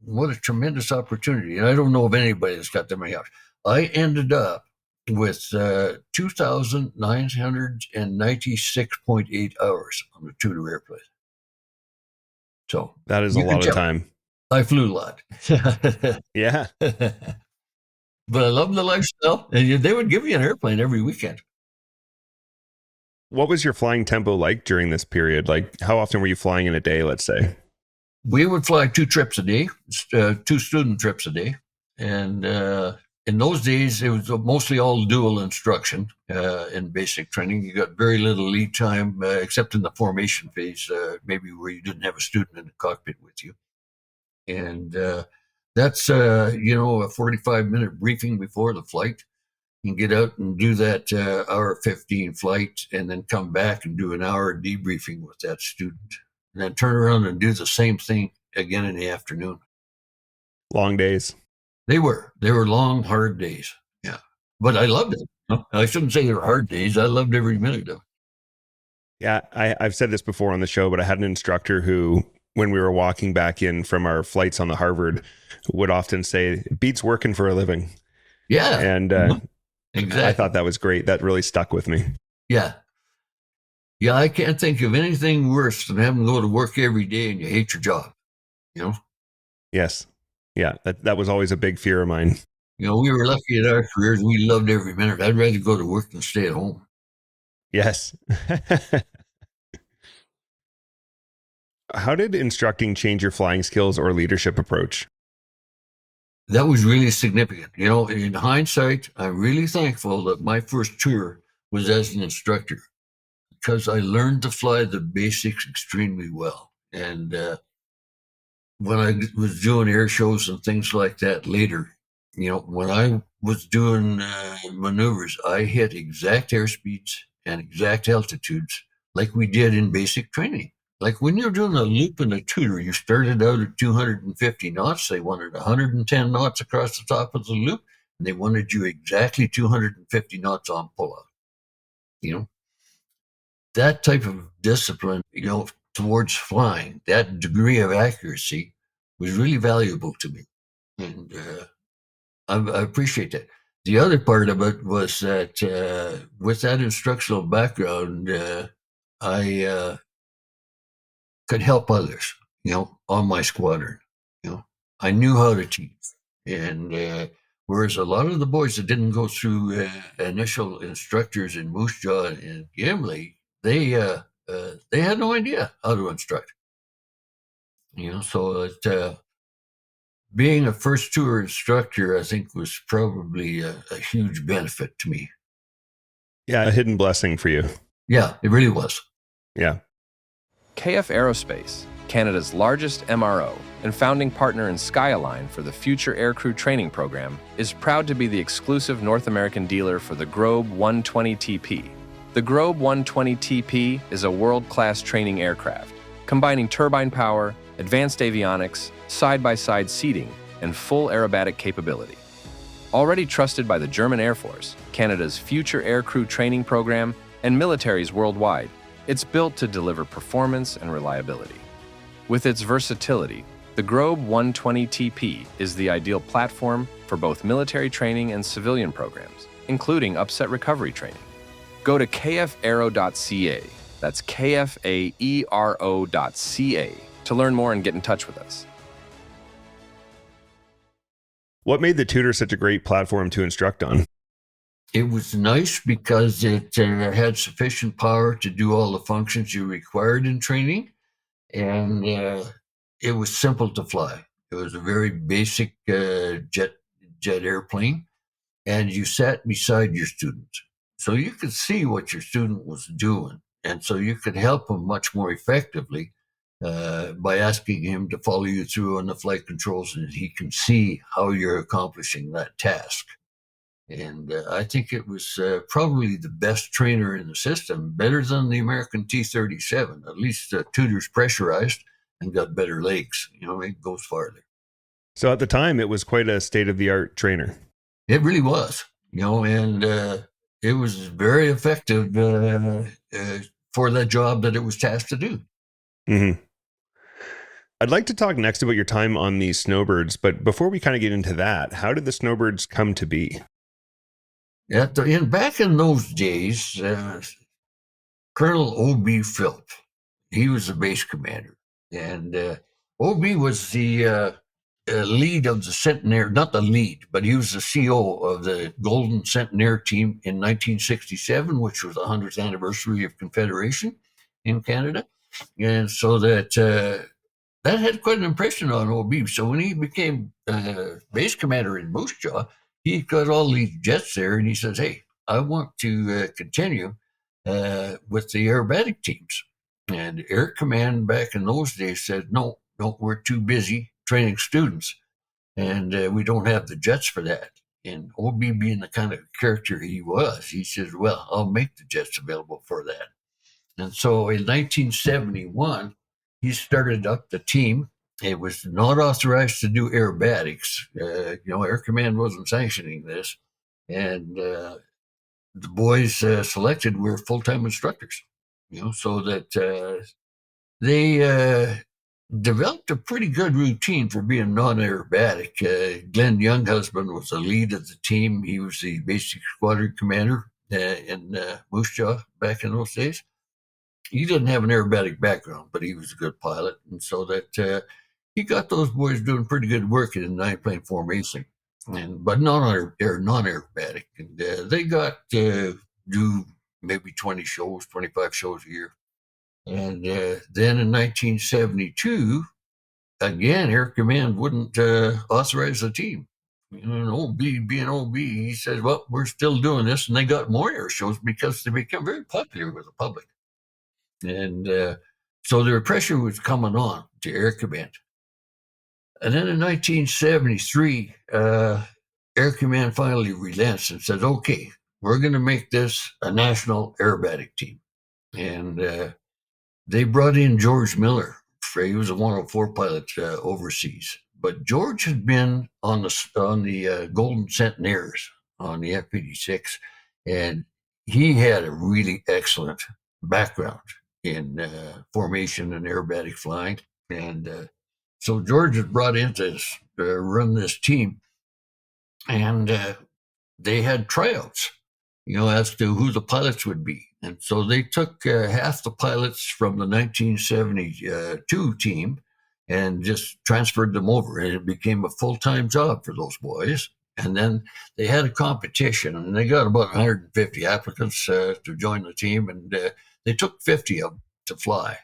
what a tremendous opportunity. And I don't know of anybody that's got that many hours. I ended up with 2,996.8 hours on the Tutor airplane. So that is a lot of time. I flew a lot. Yeah. But I love the lifestyle. And they would give you an airplane every weekend. What was your flying tempo like during this period? Like, how often were you flying in a day, let's say? We would fly 2 trips a day, 2 student trips a day. And in those days, it was mostly all dual instruction in basic training. You got very little lead time, except in the formation phase, maybe where you didn't have a student in the cockpit with you. And that's, a 45-minute briefing before the flight. You can get out and do that hour 15 flight and then come back and do an hour debriefing with that student. And then turn around and do the same thing again in the afternoon. Long days. They were long, hard days. Yeah. But I loved it. I shouldn't say they were hard days. I loved every minute of it. Yeah, I've said this before on the show, but I had an instructor who, when we were walking back in from our flights on the Harvard, would often say, it beats working for a living. Yeah. And exactly. I thought that was great. That really stuck with me. Yeah. Yeah, I can't think of anything worse than having to go to work every day and you hate your job, Yes. Yeah, that was always a big fear of mine. We were lucky in our careers. We loved every minute. I'd rather go to work than stay at home. Yes. How did instructing change your flying skills or leadership approach? That was really significant. In hindsight, I'm really thankful that my first tour was as an instructor because I learned to fly the basics extremely well. And when I was doing air shows and things like that later, when I was doing maneuvers, I hit exact airspeeds and exact altitudes like we did in basic training. Like when you're doing a loop in a tutor, you started out at 250 knots. They wanted 110 knots across the top of the loop, and they wanted you exactly 250 knots on pullout. That type of discipline, towards flying, that degree of accuracy was really valuable to me. And I appreciate that. The other part of it was that with that instructional background, I could help others, on my squadron. I knew how to teach. And whereas a lot of the boys that didn't go through initial instructors in Moose Jaw and Gimli, they had no idea how to instruct. So being a first tour instructor, I think, was probably a huge benefit to me. Yeah, a hidden blessing for you. Yeah, it really was. Yeah. KF Aerospace, Canada's largest MRO and founding partner in SkyAlign for the Future Aircrew Training Program, is proud to be the exclusive North American dealer for the Grobe 120TP. The Grobe 120TP is a world-class training aircraft, combining turbine power, advanced avionics, side-by-side seating, and full aerobatic capability. Already trusted by the German Air Force, Canada's Future Aircrew Training Program, and militaries worldwide, it's built to deliver performance and reliability. With its versatility, the Grobe 120TP is the ideal platform for both military training and civilian programs, including upset recovery training. Go to kfaero.ca, that's kfaero.ca, to learn more and get in touch with us. What made the Tutor such a great platform to instruct on? It was nice because it had sufficient power to do all the functions you required in training, and it was simple to fly. It was a very basic jet airplane, and you sat beside your student. So you could see what your student was doing, and so you could help him much more effectively by asking him to follow you through on the flight controls, and he can see how you're accomplishing that task. And I think it was probably the best trainer in the system, better than the American T-37. At least Tutor's pressurized and got better legs. It goes farther. So at the time, it was quite a state-of-the-art trainer. It really was, and it was very effective for the job that it was tasked to do. Mm-hmm. I'd like to talk next about your time on the Snowbirds, but before we kind of get into that, how did the Snowbirds come to be? Back in those days, Colonel O.B. Philp, he was the base commander. And O.B. was the lead of the Centenaire, not the lead, but he was the CO of the Golden Centenaire team in 1967, which was the 100th anniversary of Confederation in Canada. And so that had quite an impression on O.B. So when he became base commander in Moose Jaw, he got all these jets there, and he says, "Hey, I want to continue with the aerobatic teams." And Air Command back in those days said, "No, we're too busy training students, and we don't have the jets for that." And OB, being the kind of character he was, he says, "Well, I'll make the jets available for that." And so in 1971, he started up the team. It was not authorized to do aerobatics. Air Command wasn't sanctioning this. And the boys selected were full-time instructors, so that they developed a pretty good routine for being non-aerobatic. Glenn Younghusband was the lead of the team. He was the basic squadron commander in Moose Jaw back in those days. He didn't have an aerobatic background, but he was a good pilot. And so that he got those boys doing pretty good work in nine-plane formation, but non-aerobatic. And they got to do maybe 20 shows, 25 shows a year. And then in 1972, again, Air Command wouldn't authorize the team. OB, being OB, he said, well, we're still doing this. And they got more air shows because they became very popular with the public. And so their pressure was coming on to Air Command. And then in 1973, Air Command finally relents and says, okay, we're going to make this a national aerobatic team. And they brought in George Miller. He was a 104 pilot overseas. But George had been on the Golden Centenaires on the F-86, and he had a really excellent background in formation and aerobatic flying. And so George was brought in to run this team, and they had tryouts, as to who the pilots would be. And so they took half the pilots from the 1972 team and just transferred them over, and it became a full-time job for those boys. And then they had a competition, and they got about 150 applicants to join the team, and they took 50 of them to fly.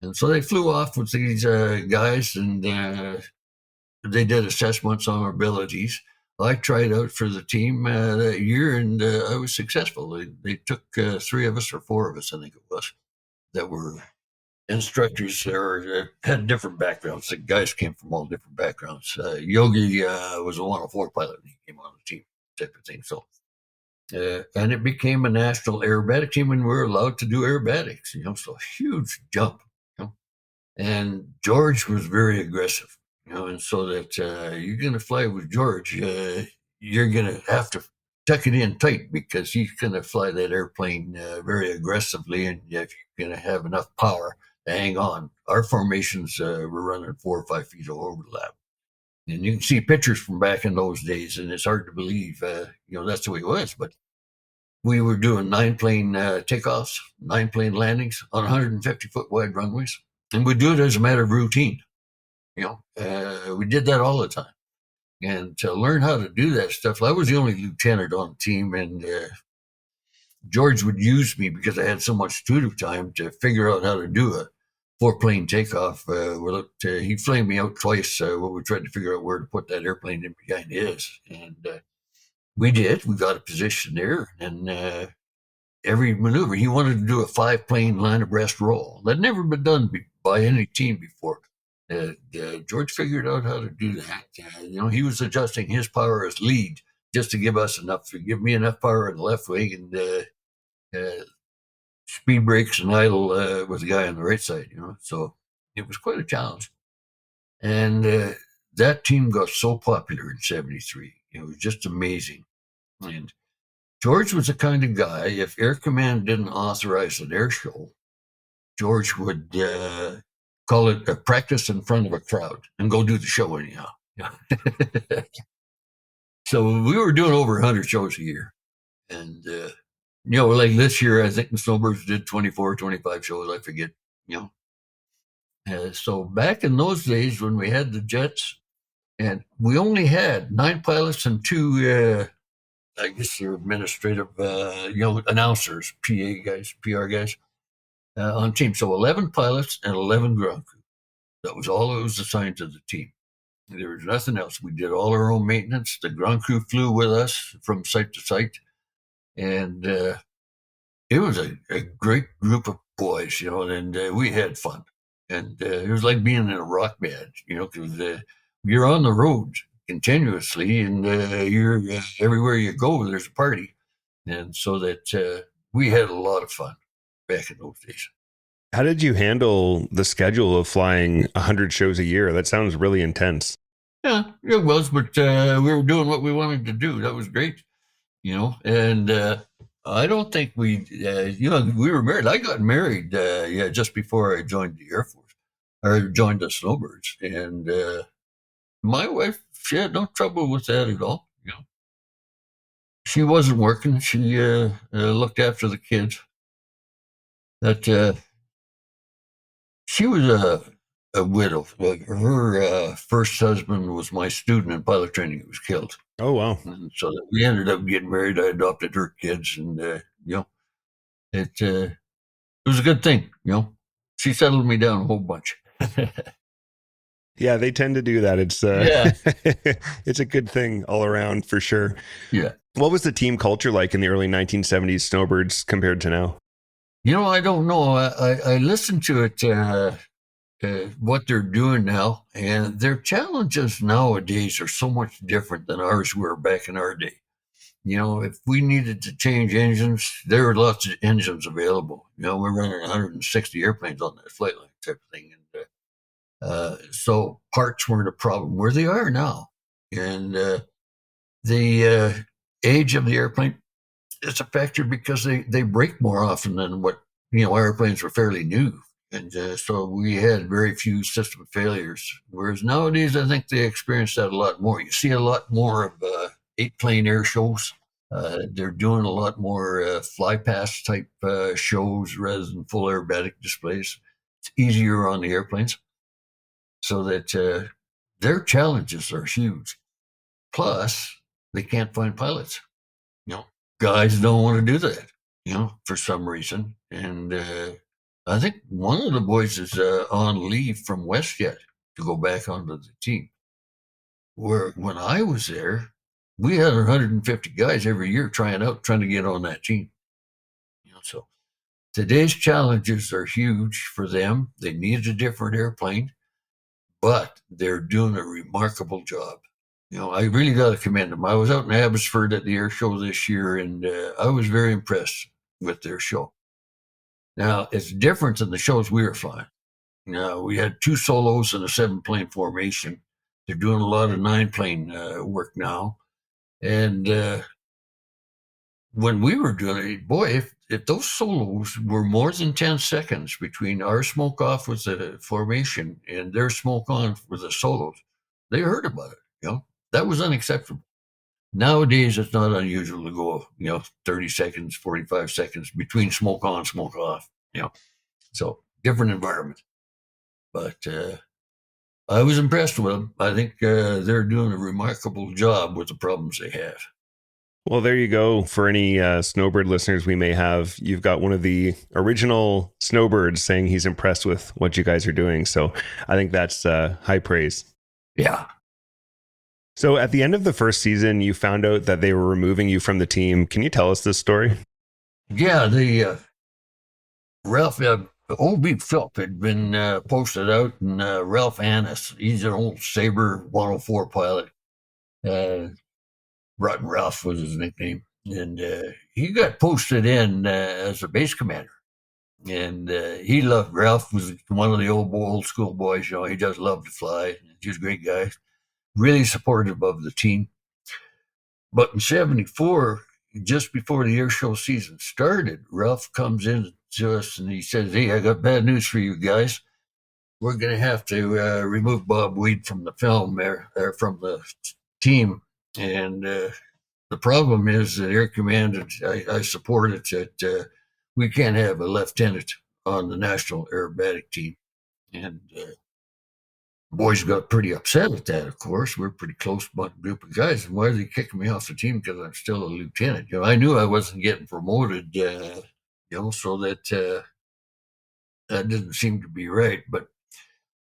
And so they flew off with these guys, and they did assessments on our abilities. I tried out for the team that year, and I was successful. They took 3 of us or 4 of us, I think it was, that were instructors or had different backgrounds. The guys came from all different backgrounds. Yogi was a 104 pilot, and he came on the team, type of thing. So, and it became a national aerobatic team, and we were allowed to do aerobatics. So a huge jump. And George was very aggressive. And so that you're going to fly with George, you're going to have to tuck it in tight, because he's going to fly that airplane very aggressively, and if you're going to have enough power to hang on. Our formations were running 4 or 5 feet of overlap. And you can see pictures from back in those days, and it's hard to believe, that's the way it was. But we were doing 9-plane takeoffs, 9-plane landings on 150-foot wide runways. And we do it as a matter of routine. We did that all the time. And to learn how to do that stuff, I was the only lieutenant on the team, and George would use me because I had so much tutor time to figure out how to do a 4-plane takeoff. He flamed me out twice when we tried to figure out where to put that airplane in behind his. And we did. We got a position there, and every maneuver, he wanted to do a 5-plane line abreast roll. That'd never been done by any team before. George figured out how to do that. He was adjusting his power as lead just to give me enough power in the left wing, and speed brakes and idle with the guy on the right side. So it was quite a challenge. And that team got so popular in '73. It was just amazing. And George was the kind of guy, if Air Command didn't authorize an air show, George would call it a practice in front of a crowd and go do the show anyhow. So we were doing over 100 shows a year. And, like this year, I think the Snowbirds did 24, 25 shows, I forget, So back in those days when we had the jets, and we only had 9 pilots and 2, I guess they're administrative, announcers, PA guys, PR guys, on team. So 11 pilots and 11 ground crew. That was all that was assigned to the team. There was nothing else. We did all our own maintenance. The ground crew flew with us from site to site. And it was a great group of boys, and we had fun. And it was like being in a rock band, because you're on the road continuously, and you're everywhere you go, there's a party. And so that we had a lot of fun back in those days. How did you handle the schedule of flying 100 shows a year? That sounds really intense. Yeah, it was, but we were doing what we wanted to do. That was great, and I don't think we were married. I got married, just before I joined the Air Force, or joined the Snowbirds. And my wife, she had no trouble with that at all. She wasn't working. She looked after the kids. She was a widow. Her first husband was my student in pilot training who was killed. Oh, wow. And so we ended up getting married. I adopted her kids, and, it was a good thing, she settled me down a whole bunch. Yeah, they tend to do that. It's Yeah. it's a good thing all around for sure. Yeah. What was the team culture like in the early 1970s Snowbirds compared to now? I don't know. I listened to it, what they're doing now, and their challenges nowadays are so much different than ours were back in our day. If we needed to change engines, there were lots of engines available. We're running 160 airplanes on that flight line type of thing. And so parts weren't a problem where they are now. And the age of the airplane is a factor because they break more often than what, airplanes were fairly new. And so we had very few system failures. Whereas nowadays, I think they experience that a lot more. You see a lot more of 8-plane air shows. They're doing a lot more fly pass type shows rather than full aerobatic displays. It's easier on the airplanes, so that their challenges are huge. Plus, they can't find pilots. Guys don't want to do that, for some reason. And I think one of the boys is on leave from WestJet to go back onto the team. Where when I was there, we had 150 guys every year trying to get on that team. So today's challenges are huge for them. They need a different airplane, but they're doing a remarkable job. I really got to commend them. I was out in Abbotsford at the air show this year, and I was very impressed with their show. Now, it's different than the shows we were flying. We had 2 solos and a 7-plane formation. They're doing a lot of 9-plane work now. And when we were doing it, boy, if those solos were more than 10 seconds between our smoke off with the formation and their smoke on with the solos, they heard about it. That was unacceptable. Nowadays, it's not unusual to go, 30 seconds, 45 seconds between smoke on, smoke off. So different environment. But I was impressed with them. I think they're doing a remarkable job with the problems they have. Well, there you go. For any Snowbird listeners we may have, you've got one of the original Snowbirds saying he's impressed with what you guys are doing. So I think that's high praise. Yeah. So at the end of the first season, you found out that they were removing you from the team. Can you tell us this story? Yeah, the Ralph, OB Philp had been posted out, and Ralph Annis, he's an old Sabre 104 pilot. Rotten Ralph was his nickname. And he got posted in as a base commander. And he loved, Ralph was one of the old school boys. He just loved to fly. He was a great guy. Really supportive of the team. But in 74, just before the air show season started, Ralph comes in to us and he says, "Hey, I got bad news for you guys. We're going to have to remove Bob Weed from the film there, from the team. And the problem is that Air Command, I support it, that we can't have a lieutenant on the National Aerobatic Team." And boys got pretty upset at that, of course. We're a pretty close group of guys. And why are they kicking me off the team? Because I'm still a lieutenant. I knew I wasn't getting promoted, so that that didn't seem to be right. But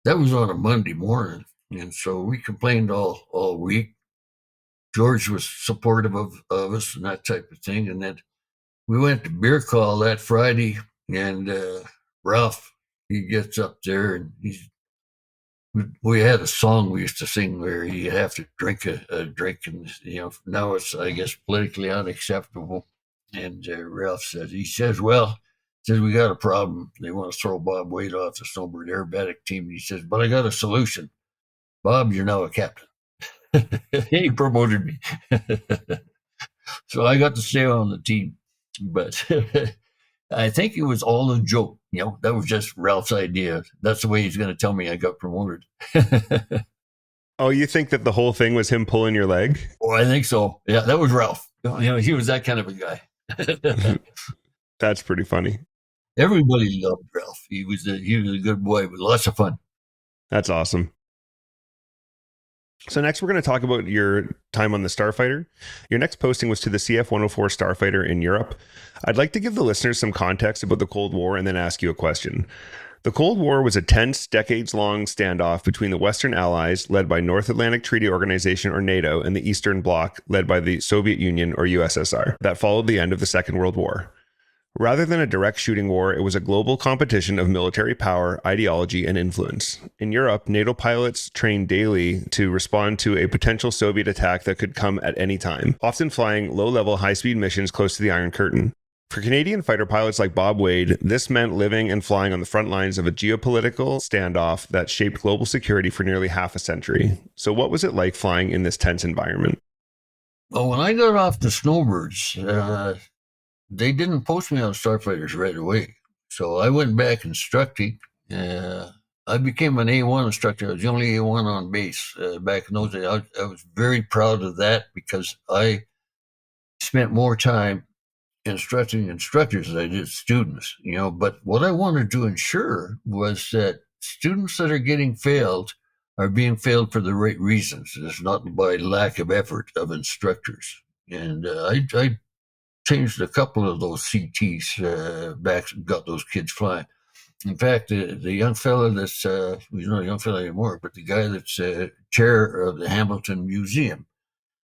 that was on a Monday morning. And so we complained all week. George was supportive of us and that type of thing. And then we went to beer call that Friday. And Ralph, he gets up there and we had a song we used to sing where you have to drink a drink, and now it's, I guess, politically unacceptable. And Ralph says, we got a problem. They want to throw Bob Wade off the Snowbird aerobatic team. And he says, but I got a solution. Bob, you're now a captain. He promoted me. So I got to stay on the team. But I think it was all a joke. That was just Ralph's idea. That's the way he's going to tell me I got promoted. Oh, you think that the whole thing was him pulling your leg? Oh, I think so. Yeah, that was Ralph. He was that kind of a guy. That's pretty funny. Everybody loved Ralph. He was a good boy with lots of fun. That's awesome. So next, we're going to talk about your time on the Starfighter. Your next posting was to the CF-104 Starfighter in Europe. I'd like to give the listeners some context about the Cold War and then ask you a question. The Cold War was a tense, decades-long standoff between the Western Allies, led by North Atlantic Treaty Organization or NATO, and the Eastern Bloc, led by the Soviet Union or USSR, that followed the end of the Second World War. Rather than a direct shooting war, it was a global competition of military power, ideology, and influence. In Europe, NATO pilots trained daily to respond to a potential Soviet attack that could come at any time, often flying low-level, high-speed missions close to the Iron Curtain. For Canadian fighter pilots like Bob Wade, this meant living and flying on the front lines of a geopolitical standoff that shaped global security for nearly half a century. So what was it like flying in this tense environment? Well, when I got off the Snowbirds, they didn't post me on Starfighters right away. So I went back instructing. I became an A1 instructor. I was the only A1 on base back in those days. I was very proud of that because I spent more time instructing instructors than I did students, but what I wanted to ensure was that students that are getting failed are being failed for the right reasons. It's not by lack of effort of instructors. And I changed a couple of those CTs back, got those kids flying. In fact, the young fellow that's, he's not a young fellow anymore, but the guy that's chair of the Hamilton Museum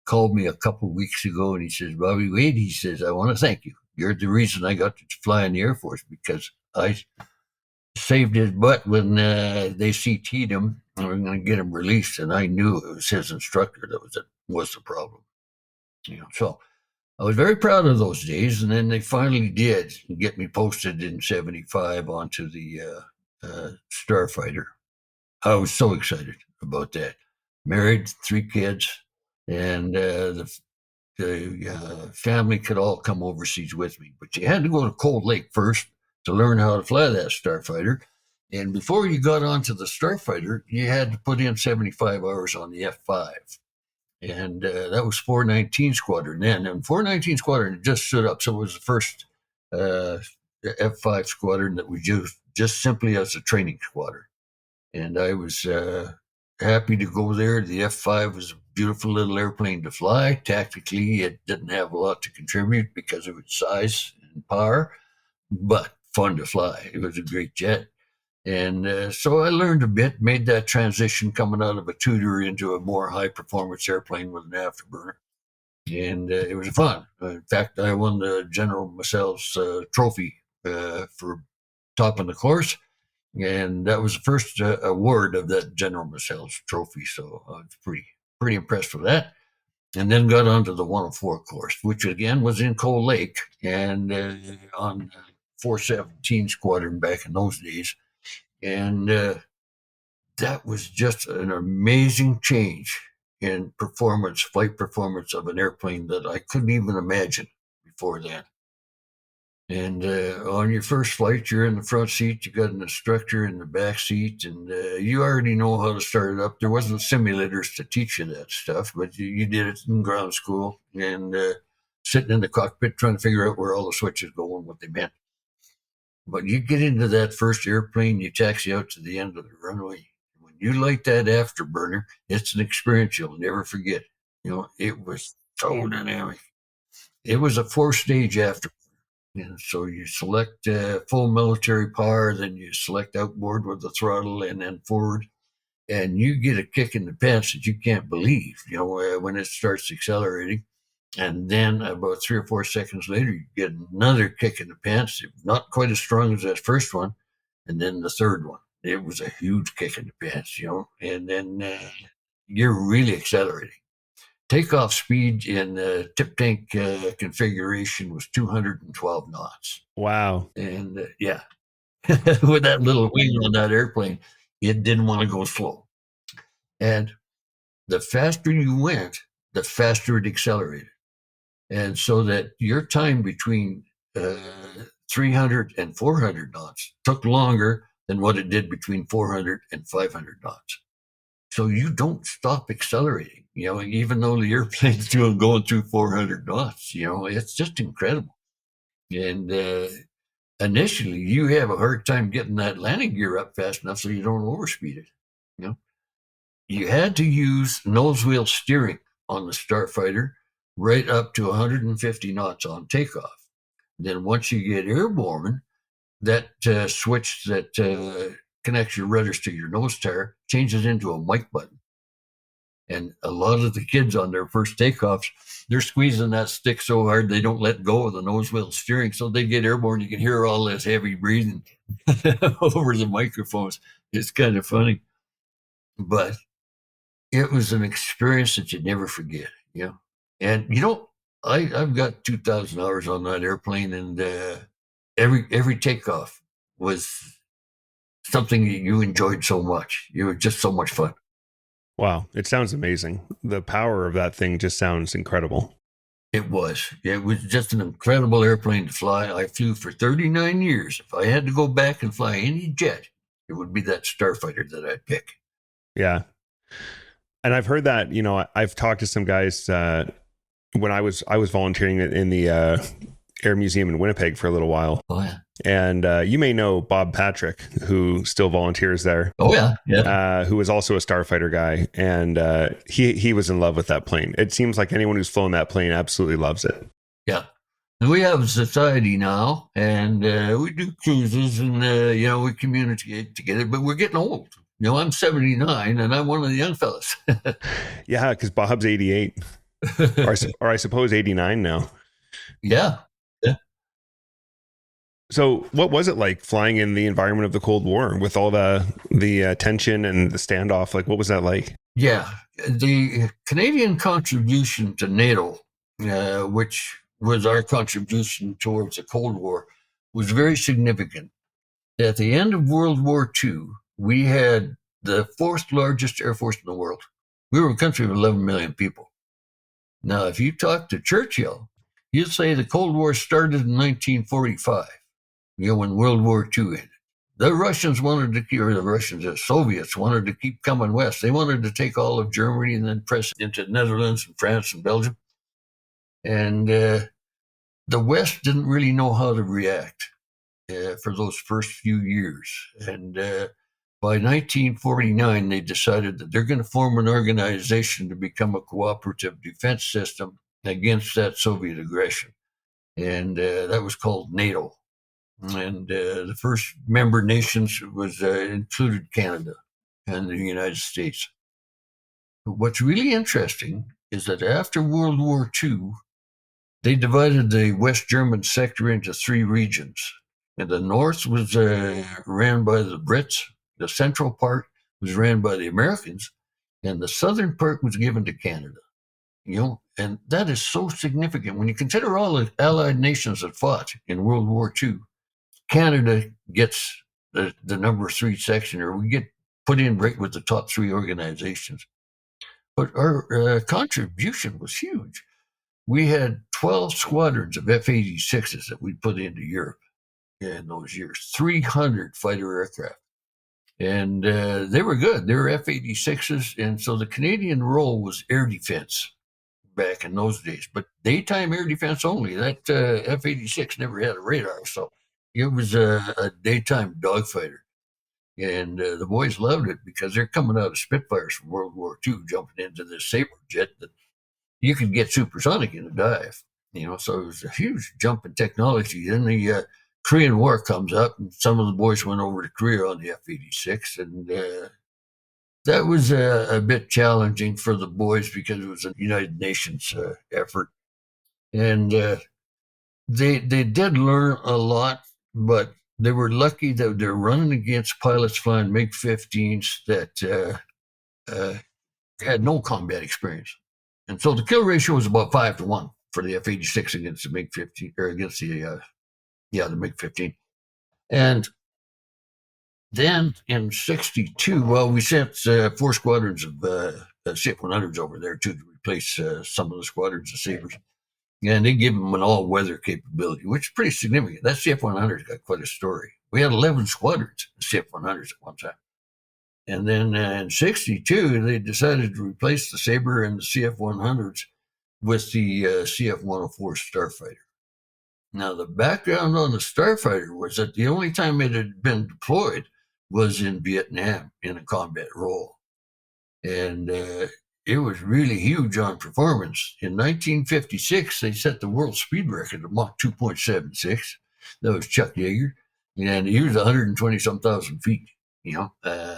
called me a couple of weeks ago and he says, Bobby Wade, he says, I want to thank you. You're the reason I got to fly in the Air Force because I saved his butt when they CT'd him and we were going to get him released. And I knew it was his instructor that was the problem. So I was very proud of those days. And then they finally did get me posted in 75 onto the Starfighter. I was so excited about that. Married, 3 kids. And the family could all come overseas with me. But you had to go to Cold Lake first to learn how to fly that Starfighter. And before you got onto the Starfighter, you had to put in 75 hours on the F5. And that was 419 Squadron then. And 419 Squadron just stood up. So it was the first F5 squadron that was used just simply as a training squadron. And I was happy to go there. The F5 was a beautiful little airplane to fly. Tactically, it didn't have a lot to contribute because of its size and power, but fun to fly. It was a great jet. And so I learned a bit, made that transition coming out of a Tutor into a more high-performance airplane with an afterburner. And it was fun. In fact, I won the General Masel's trophy for topping the course. And that was the first award of that General Masel's trophy. So I was pretty impressed with that. And then got onto the 104 course, which again was in Cold Lake and on 417 Squadron back in those days. And that was just an amazing change in performance, flight performance of an airplane that I couldn't even imagine before then. And on your first flight, you're in the front seat, you got an instructor in the back seat, and you already know how to start it up. There wasn't simulators to teach you that stuff, but you did it in ground school and sitting in the cockpit trying to figure out where all the switches go and what they meant. But you get into that first airplane, you taxi out to the end of the runway. When you light that afterburner, it's an experience you'll never forget. It was so dynamic. It was a 4-stage afterburner. And so you select full military power, then you select outboard with the throttle and then forward. And you get a kick in the pants that you can't believe, when it starts accelerating. And then about 3 or 4 seconds later, you get another kick in the pants, not quite as strong as that first one. And then the third one, it was a huge kick in the pants, and then you're really accelerating. Takeoff speed in tip tank configuration was 212 knots. Wow. And with that little wing on that airplane, it didn't want to go slow. And the faster you went, the faster it accelerated. And so that your time between 300 and 400 knots took longer than what it did between 400 and 500 knots. So you don't stop accelerating, even though the airplane's still going through 400 knots, it's just incredible. And initially, you have a hard time getting that landing gear up fast enough so you don't overspeed it. You had to use nose wheel steering on the Starfighter right up to 150 knots on takeoff. Then once you get airborne, that switch that connects your rudders to your nose tire changes into a mic button. And a lot of the kids on their first takeoffs, they're squeezing that stick so hard they don't let go of the nose wheel steering. So they get airborne. You can hear all this heavy breathing over the microphones. It's kind of funny. But it was an experience that you'd never forget. And I've got 2,000 hours on that airplane, and every takeoff was something that you enjoyed so much. It was just so much fun. Wow, it sounds amazing. The power of that thing just sounds incredible. It was just an incredible airplane to fly. I flew for 39 years. If I had to go back and fly any jet, it would be that Starfighter that I'd pick. Yeah. And I've heard that, I've talked to some guys when I was volunteering in the Air Museum in Winnipeg for a little while. Oh, yeah. And you may know Bob Patrick, who still volunteers there. Oh, yeah. Who was also a Starfighter guy. And he was in love with that plane. It seems like anyone who's flown that plane absolutely loves it. Yeah. And we have a society now, and we do cruises, and, we communicate together, but we're getting old. I'm 79, and I'm one of the young fellas. Yeah, because Bob's 88. or I suppose 89 now. Yeah. So what was it like flying in the environment of the Cold War with all the tension and the standoff? Like, what was that like? Yeah. The Canadian contribution to NATO, which was our contribution towards the Cold War, was very significant. At the end of World War II, we had the fourth largest air force in the world. We were a country of 11 million people. Now, if you talk to Churchill, he'd say the Cold War started in 1945, when World War II ended. The Soviets wanted to keep coming west. They wanted to take all of Germany and then press it into Netherlands and France and Belgium. And the West didn't really know how to react for those first few years. And by 1949, they decided that they're going to form an organization to become a cooperative defense system against that Soviet aggression. And that was called NATO. And the first member nations included Canada and the United States. But what's really interesting is that after World War II, they divided the West German sector into three regions. And the north was ran by the Brits, the central part was ran by the Americans, and the southern part was given to Canada. And that is so significant. When you consider all the Allied nations that fought in World War II, Canada gets the number 3 section, or we get put in right with the top 3 organizations. But our contribution was huge. We had 12 squadrons of F-86s that we put into Europe in those years, 300 fighter aircraft. And they were good. They were F-86s. And so the Canadian role was air defense back in those days, but daytime air defense only. That F-86 never had a radar. So it was a daytime dogfighter. And the boys loved it because they're coming out of Spitfires from World War II, jumping into this Sabre jet that you could get supersonic in a dive. So it was a huge jump in technology. Then the Korean War comes up, and some of the boys went over to Korea on the F-86, and that was a bit challenging for the boys because it was a United Nations effort. And they did learn a lot, but they were lucky that they're running against pilots flying MiG-15s that had no combat experience. And so the kill ratio was about 5-1 for the F-86 against the MiG-15, or against the MiG-15. And then in 1962, we sent 4 squadrons of CF-100s over there to replace some of the squadrons of Sabres. And they give them an all-weather capability, which is pretty significant. That CF-100's got quite a story. We had 11 squadrons of CF-100s at one time. And then in 1962, they decided to replace the Sabre and the CF-100s with the CF-104 Starfighter. Now, the background on the Starfighter was that the only time it had been deployed was in Vietnam in a combat role. And it was really huge on performance. In 1956, they set the world speed record of Mach 2.76. That was Chuck Yeager. and he was 120 some thousand feet,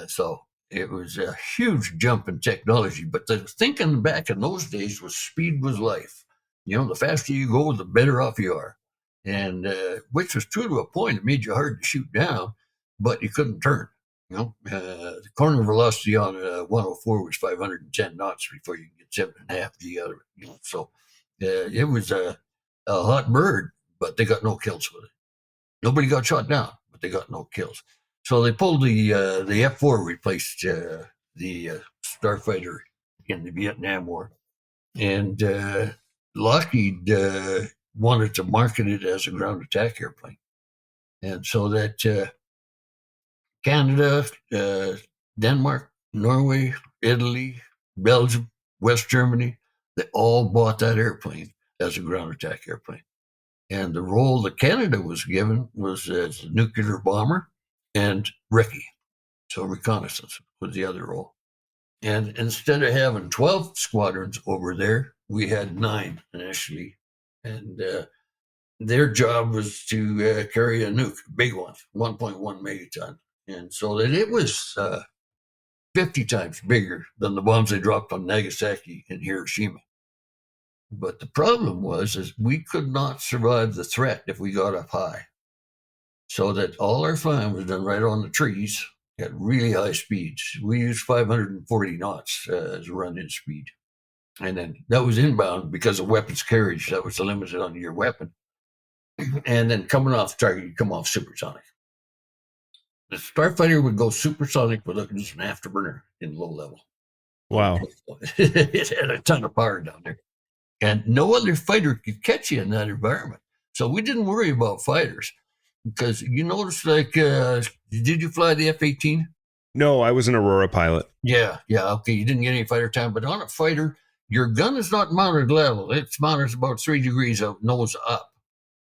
so it was a huge jump in technology. But the thinking back in those days was speed was life. The faster you go, the better off you are. And which was true to a point. It made you hard to shoot down, but you couldn't turn. The corner velocity on 104 was 510 knots before you could get 7.5 G out of it. So it was a hot bird, but they got no kills with it. Nobody got shot down, but they got no kills. So they pulled the F4, replaced the Starfighter in the Vietnam War, and Lockheed wanted to market it as a ground attack airplane, and so that Canada, Denmark, Norway, Italy, Belgium, West Germany, they all bought that airplane as a ground attack airplane. And the role that Canada was given was as a nuclear bomber and recce. So reconnaissance was the other role. And instead of having 12 squadrons over there, we had 9 initially. And their job was to carry a nuke, big one, 1.1 megaton. And so that it was 50 times bigger than the bombs they dropped on Nagasaki and Hiroshima. But the problem was we could not survive the threat if we got up high. So that all our flying was done right on the trees at really high speeds. We used 540 knots as run-in speed. And then that was inbound because of weapons carriage. That was the limit on your weapon. And then coming off target, you come off supersonic. The Starfighter would go supersonic without just an afterburner in low level. Wow. It had a ton of power down there. And no other fighter could catch you in that environment. So we didn't worry about fighters. Because you notice, like, did you fly the F-18? No, I was an Aurora pilot. Yeah, okay. You didn't get any fighter time. But on a fighter, your gun is not mounted level. It's mounted about 3 degrees of nose up.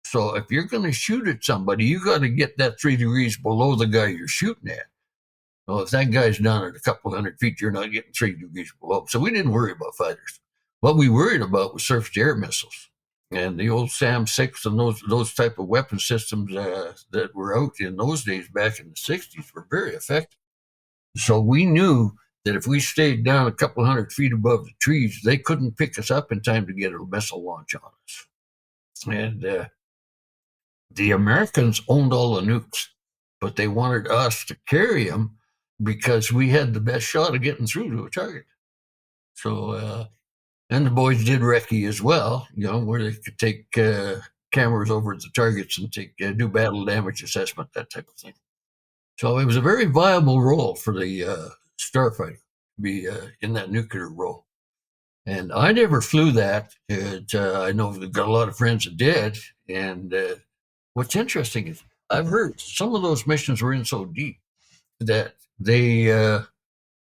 So if you're going to shoot at somebody, you got to get that 3 degrees below the guy you're shooting at. Well, if that guy's down at a couple hundred feet, you're not getting 3 degrees below. So we didn't worry about fighters. What we worried about was surface-to-air missiles. And the old SAM-6 and those type of weapon systems that were out in those days back in the 60s were very effective. So we knew that if we stayed down a couple hundred feet above the trees, they couldn't pick us up in time to get a missile launch on us. And the Americans owned all the nukes, but they wanted us to carry them because we had the best shot of getting through to a target. So... and the boys did recce as well, where they could take cameras over the targets and do battle damage assessment, that type of thing. So it was a very viable role for the Starfighter to be in that nuclear role. And I never flew that. I know I've got a lot of friends that did. And what's interesting is I've heard some of those missions were in so deep that they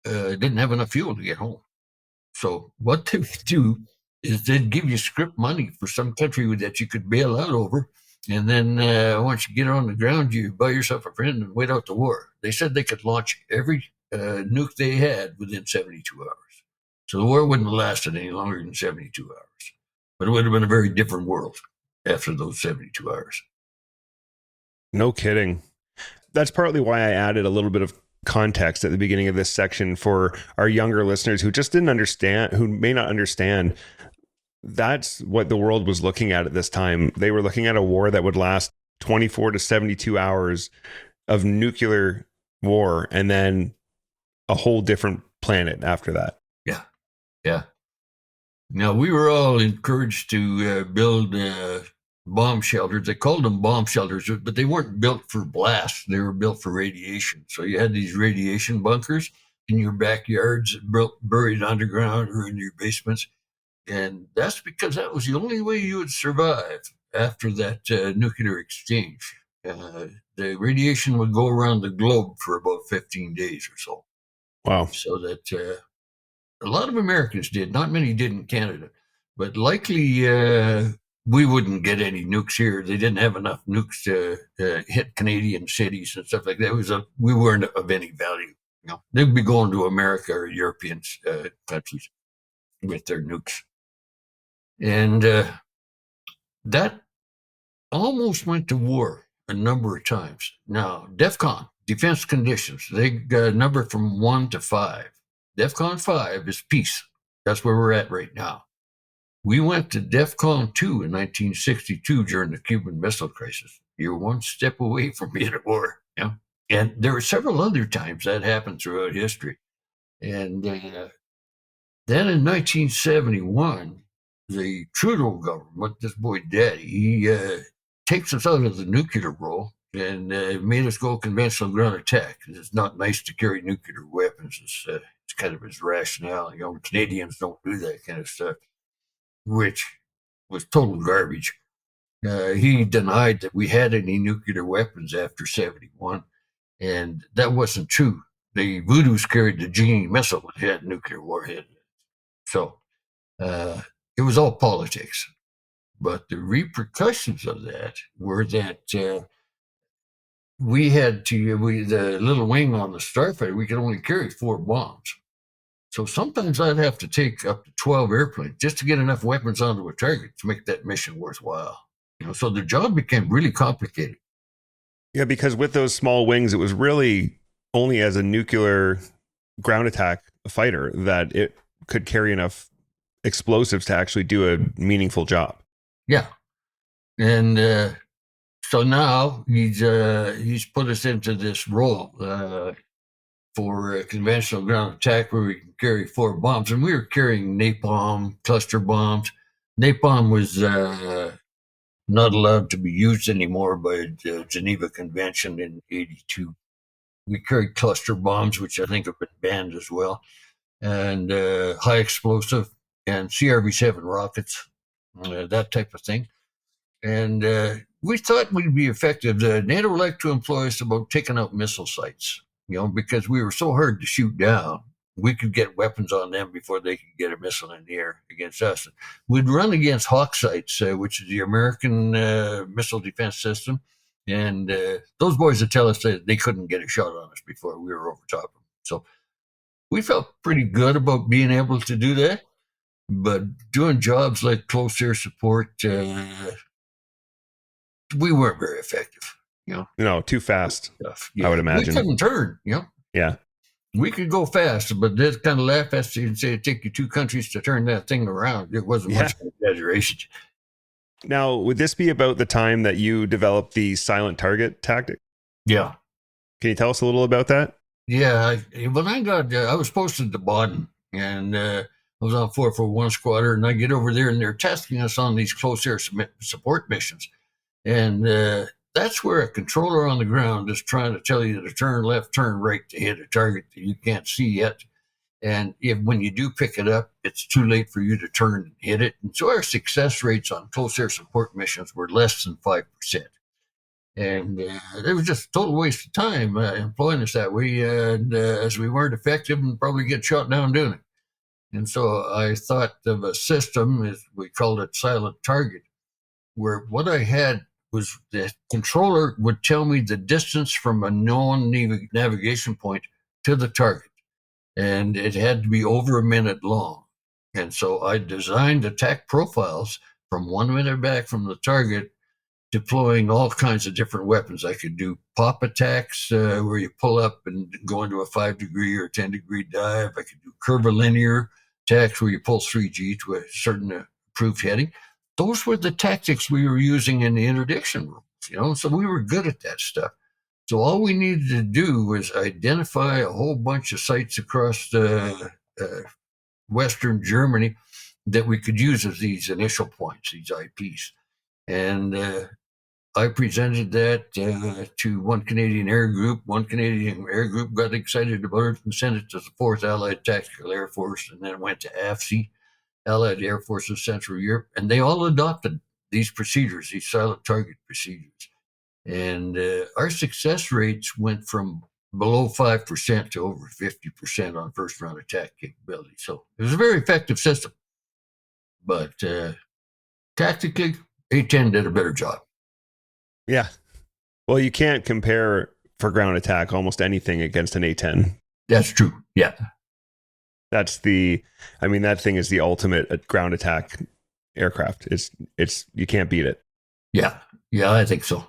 didn't have enough fuel to get home. So what they would do is they'd give you script money for some country that you could bail out over. And then once you get on the ground, you buy yourself a friend and wait out the war. They said they could launch every nuke they had within 72 hours. So the war wouldn't have lasted any longer than 72 hours. But it would have been a very different world after those 72 hours. No kidding. That's partly why I added a little bit of context at the beginning of this section for our younger listeners who just didn't understand, who may not understand. That's what the world was looking at this time. They were looking at a war that would last 24 to 72 hours of nuclear war and then a whole different planet after that. Yeah. Now, we were all encouraged to build bomb shelters. They called them bomb shelters, but they weren't built for blast. They were built for radiation. So you had these radiation bunkers in your backyards, buried underground or in your basements. And that's because that was the only way you would survive after that nuclear exchange. The radiation would go around the globe for about 15 days or so. Wow. So that a lot of Americans did. Not many did in Canada. But likely we wouldn't get any nukes here. They didn't have enough nukes to hit Canadian cities and stuff like that. We weren't of any value. They'd be going to America or European countries with their nukes. And that almost went to war a number of times. Now, DEFCON, defense conditions, they number from 1 to 5. DEFCON 5 is peace. That's where we're at right now. We went to DEFCON 2 in 1962 during the Cuban Missile Crisis. You're one step away from being at war. Yeah? And there were several other times that happened throughout history. And then in 1971, the Trudeau government, this boy Daddy, he takes us out of the nuclear role and made us go conventional ground attack. It's not nice to carry nuclear weapons. It's kind of his rationale. Canadians don't do that kind of stuff, which was total garbage. He denied that we had any nuclear weapons after 71, and that wasn't true. The Voodoos carried the Genie missile that had nuclear warhead. So it was all politics. But the repercussions of that were that we had the little wing on the Starfighter, we could only carry 4 bombs. So sometimes I'd have to take up to 12 airplanes just to get enough weapons onto a target to make that mission worthwhile. So the job became really complicated. Yeah, because with those small wings, it was really only as a nuclear ground attack fighter that it could carry enough explosives to actually do a meaningful job. Yeah. And so now he's put us into this role for a conventional ground attack where we can carry 4 bombs. And we were carrying napalm, cluster bombs. Napalm was not allowed to be used anymore by the Geneva Convention in 82. We carried cluster bombs, which I think have been banned as well, and high explosive and CRV-7 rockets, that type of thing. And we thought we'd be effective. NATO liked to employ us about taking out missile sites, because we were so hard to shoot down. We could get weapons on them before they could get a missile in the air against us. We'd run against Hawk sites, which is the American missile defense system. And those boys would tell us that they couldn't get a shot on us before we were over top of them. So we felt pretty good about being able to do that. But doing jobs like close air support, we weren't very effective. No, too fast. Yeah. I would imagine. We couldn't turn. Yeah. We could go fast, but they kind of laugh at you and say it'd take you 2 countries to turn that thing around. It wasn't much of an exaggeration. Now, would this be about the time that you developed the silent target tactic? Yeah. Can you tell us a little about that? Yeah. When I was posted to Baden, and I was on 441 Squadron, and I get over there, and they're testing us on these close air support missions. And that's where a controller on the ground is trying to tell you to turn left, turn right to hit a target that you can't see yet. And when you do pick it up, it's too late for you to turn and hit it. And so our success rates on close air support missions were less than 5%. And it was just a total waste of time employing us that way, as we weren't effective and probably get shot down doing it. And so I thought of a system, as we called it silent target, where what I had was the controller would tell me the distance from a known navigation point to the target. And it had to be over a minute long. And so I designed attack profiles from 1 minute back from the target, deploying all kinds of different weapons. I could do pop attacks where you pull up and go into a 5-degree or 10-degree dive. I could do curvilinear attacks where you pull 3G to a certain approved heading. Those were the tactics we were using in the interdiction rules, so we were good at that stuff. So all we needed to do was identify a whole bunch of sites across Western Germany that we could use as these initial points, these IPs. And I presented that to one Canadian air group. One Canadian air group got excited about it and sent it to the 4th Allied Tactical Air Force, and then went to AFC, Allied Air Force of Central Europe, and they all adopted these procedures, these silent target procedures. And our success rates went from below 5% to over 50% on first round attack capability. So it was a very effective system. But tactically, A-10 did a better job. Yeah. Well, you can't compare for ground attack almost anything against an A-10. That's true. Yeah. That thing is the ultimate ground attack aircraft. You can't beat it. Yeah. Yeah, I think so.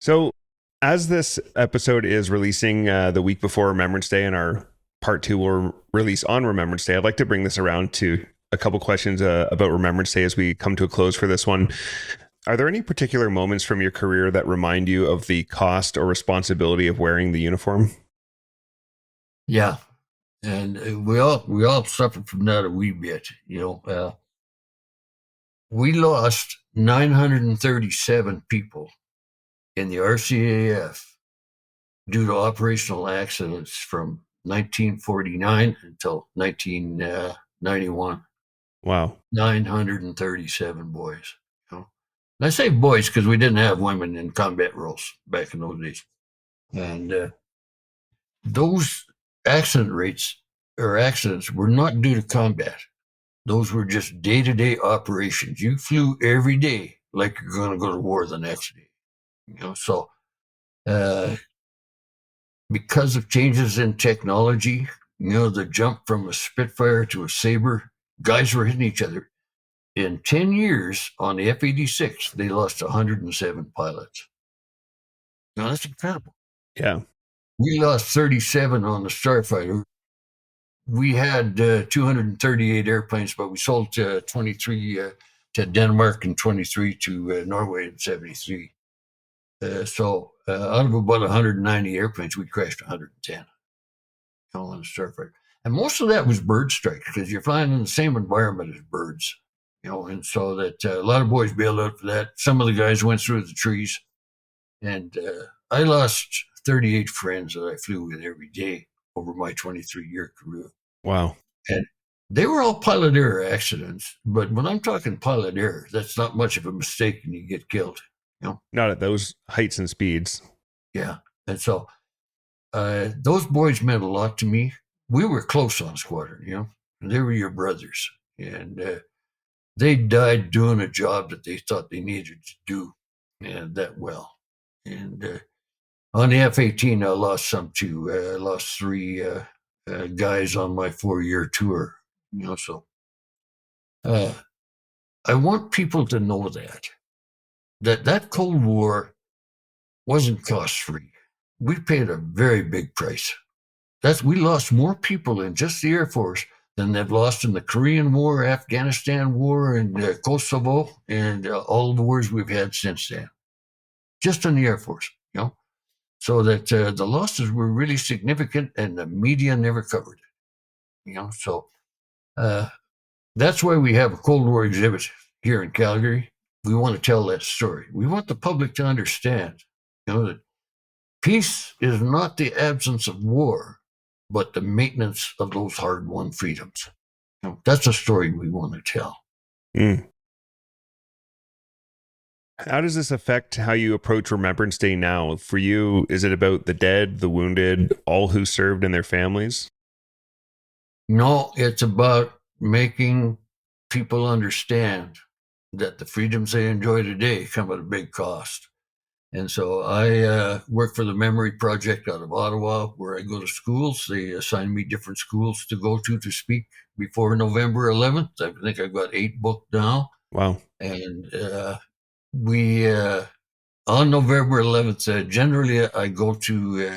So, as this episode is releasing the week before Remembrance Day, and our part 2 will release on Remembrance Day, I'd like to bring this around to a couple questions about Remembrance Day as we come to a close for this one. Are there any particular moments from your career that remind you of the cost or responsibility of wearing the uniform? Yeah, and we all suffered from that a wee bit. We lost 937 people in the RCAF due to operational accidents from 1949 until 1991. Wow. 937 boys. And I say boys because we didn't have women in combat roles back in those days. And those accident rates or accidents were not due to combat. Those were just day-to-day operations. You flew every day like you're going to go to war the next day. So because of changes in technology, the jump from a Spitfire to a Sabre, guys were hitting each other. In 10 years on the F-86, they lost 107 pilots. That's incredible. Yeah. We lost 37 on the Starfighter. We had 238 airplanes, but we sold 23 to Denmark and 23 to Norway in 73. So out of about 190 airplanes, we crashed 110 on the Starfighter. And most of that was bird strikes because you're flying in the same environment as birds, and so that a lot of boys bailed out for that. Some of the guys went through the trees. And I lost 38 friends that I flew with every day over my 23-year career. Wow. And they were all pilot error accidents. But when I'm talking pilot error, that's not much of a mistake and you get killed. Not at those heights and speeds. Yeah. And so those boys meant a lot to me. We were close on squadron, and they were your brothers. And they died doing a job that they thought they needed to do that well. And on the F-18, I lost some too. I lost 3 guys on my 4-year tour. So I want people to know that Cold War wasn't cost-free. We paid a very big price. We lost more people in just the Air Force than they've lost in the Korean War, Afghanistan War, and Kosovo, and all the wars we've had since then. Just in the Air Force, So that the losses were really significant and the media never covered it. So that's why we have a Cold War exhibit here in Calgary. We want to tell that story. We want the public to understand, that peace is not the absence of war, but the maintenance of those hard-won freedoms. That's a story we want to tell. Mm. How does this affect how you approach Remembrance Day now? For you, is it about the dead, the wounded, all who served and their families? No, it's about making people understand that the freedoms they enjoy today come at a big cost. And so I work for the Memory Project out of Ottawa, where I go to schools. They assign me different schools to go to speak before November 11th. I think I've got 8 booked now. Wow. And we, on November 11th, generally I go to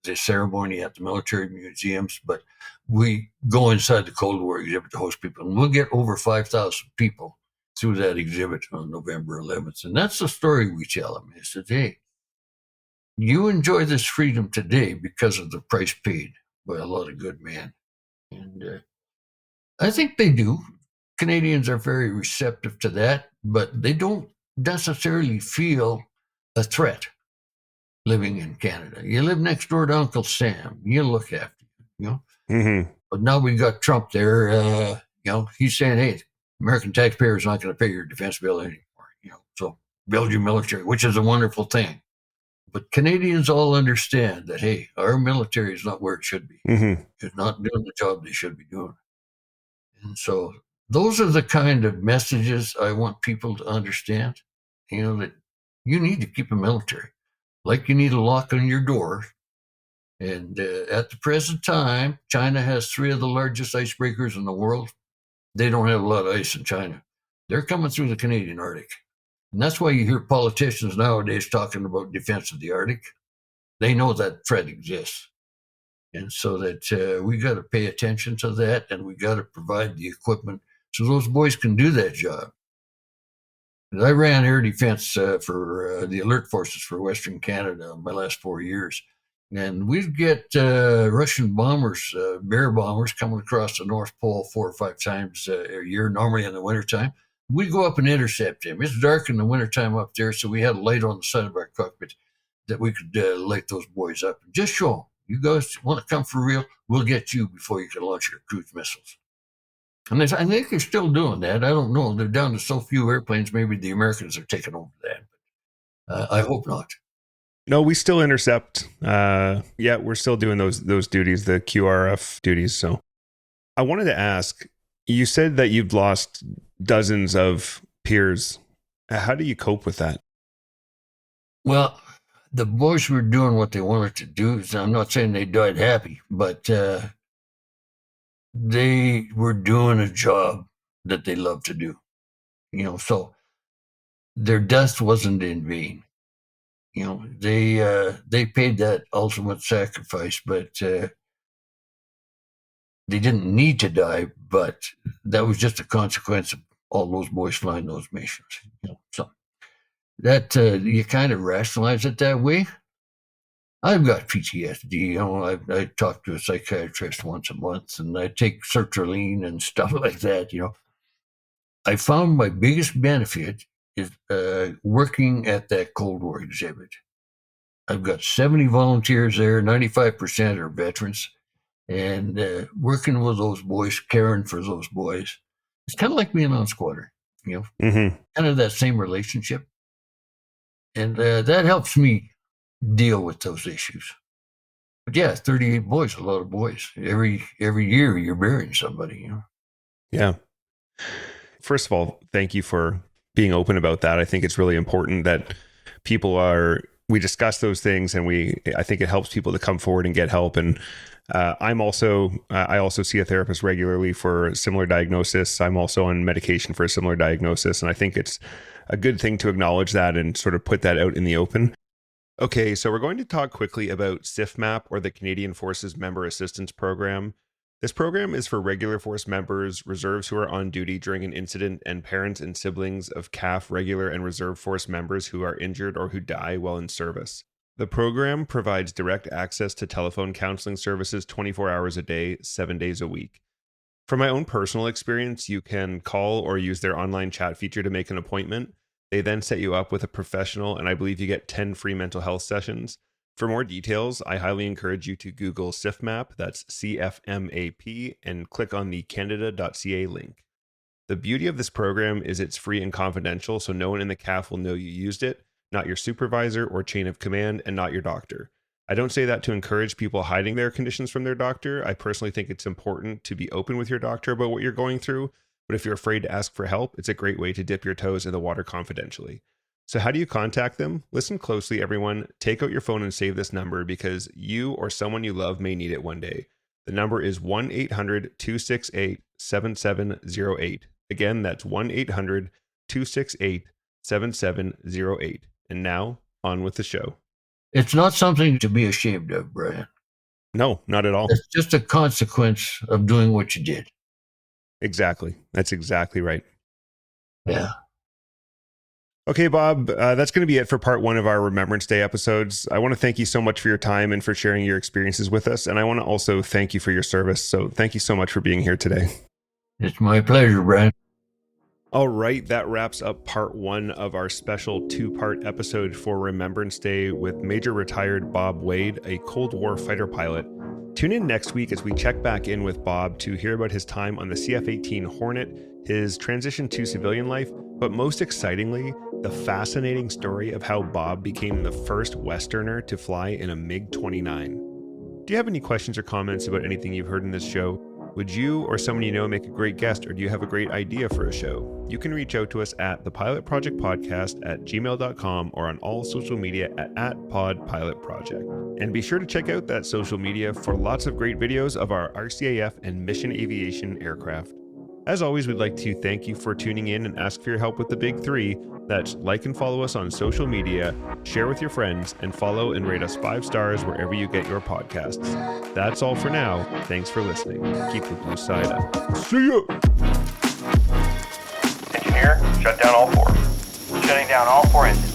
the ceremony at the military museums, but we go inside the Cold War exhibit to host people. And we'll get over 5,000 people through that exhibit on November 11th. And that's the story we tell them. Is that, hey, you enjoy this freedom today because of the price paid by a lot of good men. And I think they do. Canadians are very receptive to that, but they don't necessarily feel a threat living in Canada. You live next door to Uncle Sam. He'll look after you, Mm-hmm. But now we've got Trump there. He's saying, hey, American taxpayers not going to pay your defense bill anymore. So build your military, which is a wonderful thing. But Canadians all understand that, hey, our military is not where it should be. Mm-hmm. It's not doing the job they should be doing. And so those are the kind of messages I want people to understand, that you need to keep a military. Like you need a lock on your door. And at the present time, China has 3 of the largest icebreakers in the world. They don't have a lot of ice in China. They're coming through the Canadian Arctic. And that's why you hear politicians nowadays talking about defense of the Arctic. They know that threat exists. And so that we got to pay attention to that, and we got to provide the equipment so those boys can do that job. And I ran air defense for the alert forces for Western Canada my last 4 years. And we'd get Russian bombers, bear bombers, coming across the North Pole 4 or 5 times a year, normally in the wintertime. We'd go up and intercept them. It's dark in the wintertime up there, so we had a light on the side of our cockpit that we could light those boys up. Just show them, you guys want to come for real? We'll get you before you can launch your cruise missiles. And I think they're still doing that. I don't know. They're down to so few airplanes. Maybe the Americans are taking over that. But I hope not. No, we still intercept. Yeah, we're still doing those duties, the QRF duties. So I wanted to ask, you said that you've lost dozens of peers. How do you cope with that? Well, the boys were doing what they wanted to do. So I'm not saying they died happy, but they were doing a job that they loved to do. So their death wasn't in vain. They paid that ultimate sacrifice, but they didn't need to die. But that was just a consequence of all those boys flying those missions. So that you kind of rationalize it that way. I've got PTSD. I talk to a psychiatrist once a month, and I take sertraline and stuff like that. I found my biggest benefit is working at that Cold War exhibit. I've got 70 volunteers there, 95% are veterans, and working with those boys, caring for those boys, it's kind of like being on squadron, kind of that same relationship. And that helps me deal with those issues. But yeah, 38 boys, a lot of boys. Every year you're burying somebody, Yeah. First of all, thank you for being open about that. I think it's really important that we discuss those things, and I think it helps people to come forward and get help. And I also see a therapist regularly for a similar diagnosis. I'm also on medication for a similar diagnosis. And I think it's a good thing to acknowledge that and sort of put that out in the open. Okay, so we're going to talk quickly about CIFMAP, or the Canadian Forces Member Assistance Program. This program is for regular force members, reserves who are on duty during an incident, and parents and siblings of CAF regular and reserve force members who are injured or who die while in service. The program provides direct access to telephone counseling services 24 hours a day, 7 days a week. From my own personal experience, you can call or use their online chat feature to make an appointment. They then set you up with a professional, and I believe you get 10 free mental health sessions. For more details, I highly encourage you to Google CIFMAP, that's CFMAP, and click on the canada.ca link. The beauty of this program is it's free and confidential, so no one in the CAF will know you used it, not your supervisor or chain of command, and not your doctor. I don't say that to encourage people hiding their conditions from their doctor. I personally think it's important to be open with your doctor about what you're going through, but if you're afraid to ask for help, it's a great way to dip your toes in the water confidentially. So how do you contact them? Listen closely, everyone. Take out your phone and save this number, because you or someone you love may need it one day. The number is 1-800-268-7708. Again, that's 1-800-268-7708. And now, on with the show. It's not something to be ashamed of, Brian. No, not at all. It's just a consequence of doing what you did. Exactly. That's exactly right. Yeah. Okay, Bob, that's going to be it for part 1 of our Remembrance Day episodes. I want to thank you so much for your time and for sharing your experiences with us. And I want to also thank you for your service. So thank you so much for being here today. It's my pleasure, Brian. All right, that wraps up part 1 of our special 2-part episode for Remembrance Day with Major Retired Bob Wade, a Cold War fighter pilot. Tune in next week as we check back in with Bob to hear about his time on the CF-18 Hornet, his transition to civilian life, but most excitingly, the fascinating story of how Bob became the first Westerner to fly in a MiG-29. Do you have any questions or comments about anything you've heard in this show? Would you or someone you know make a great guest, or do you have a great idea for a show? You can reach out to us at thepilotprojectpodcast@gmail.com or on all social media at @podpilotproject. And be sure to check out that social media for lots of great videos of our RCAF and mission aviation aircraft. As always, we'd like to thank you for tuning in and ask for your help with the big three. That's like and follow us on social media, share with your friends, and follow and rate us 5 stars wherever you get your podcasts. That's all for now. Thanks for listening. Keep the blue side up. See ya! Engineer, shut down all 4. Shutting down all 4 engines.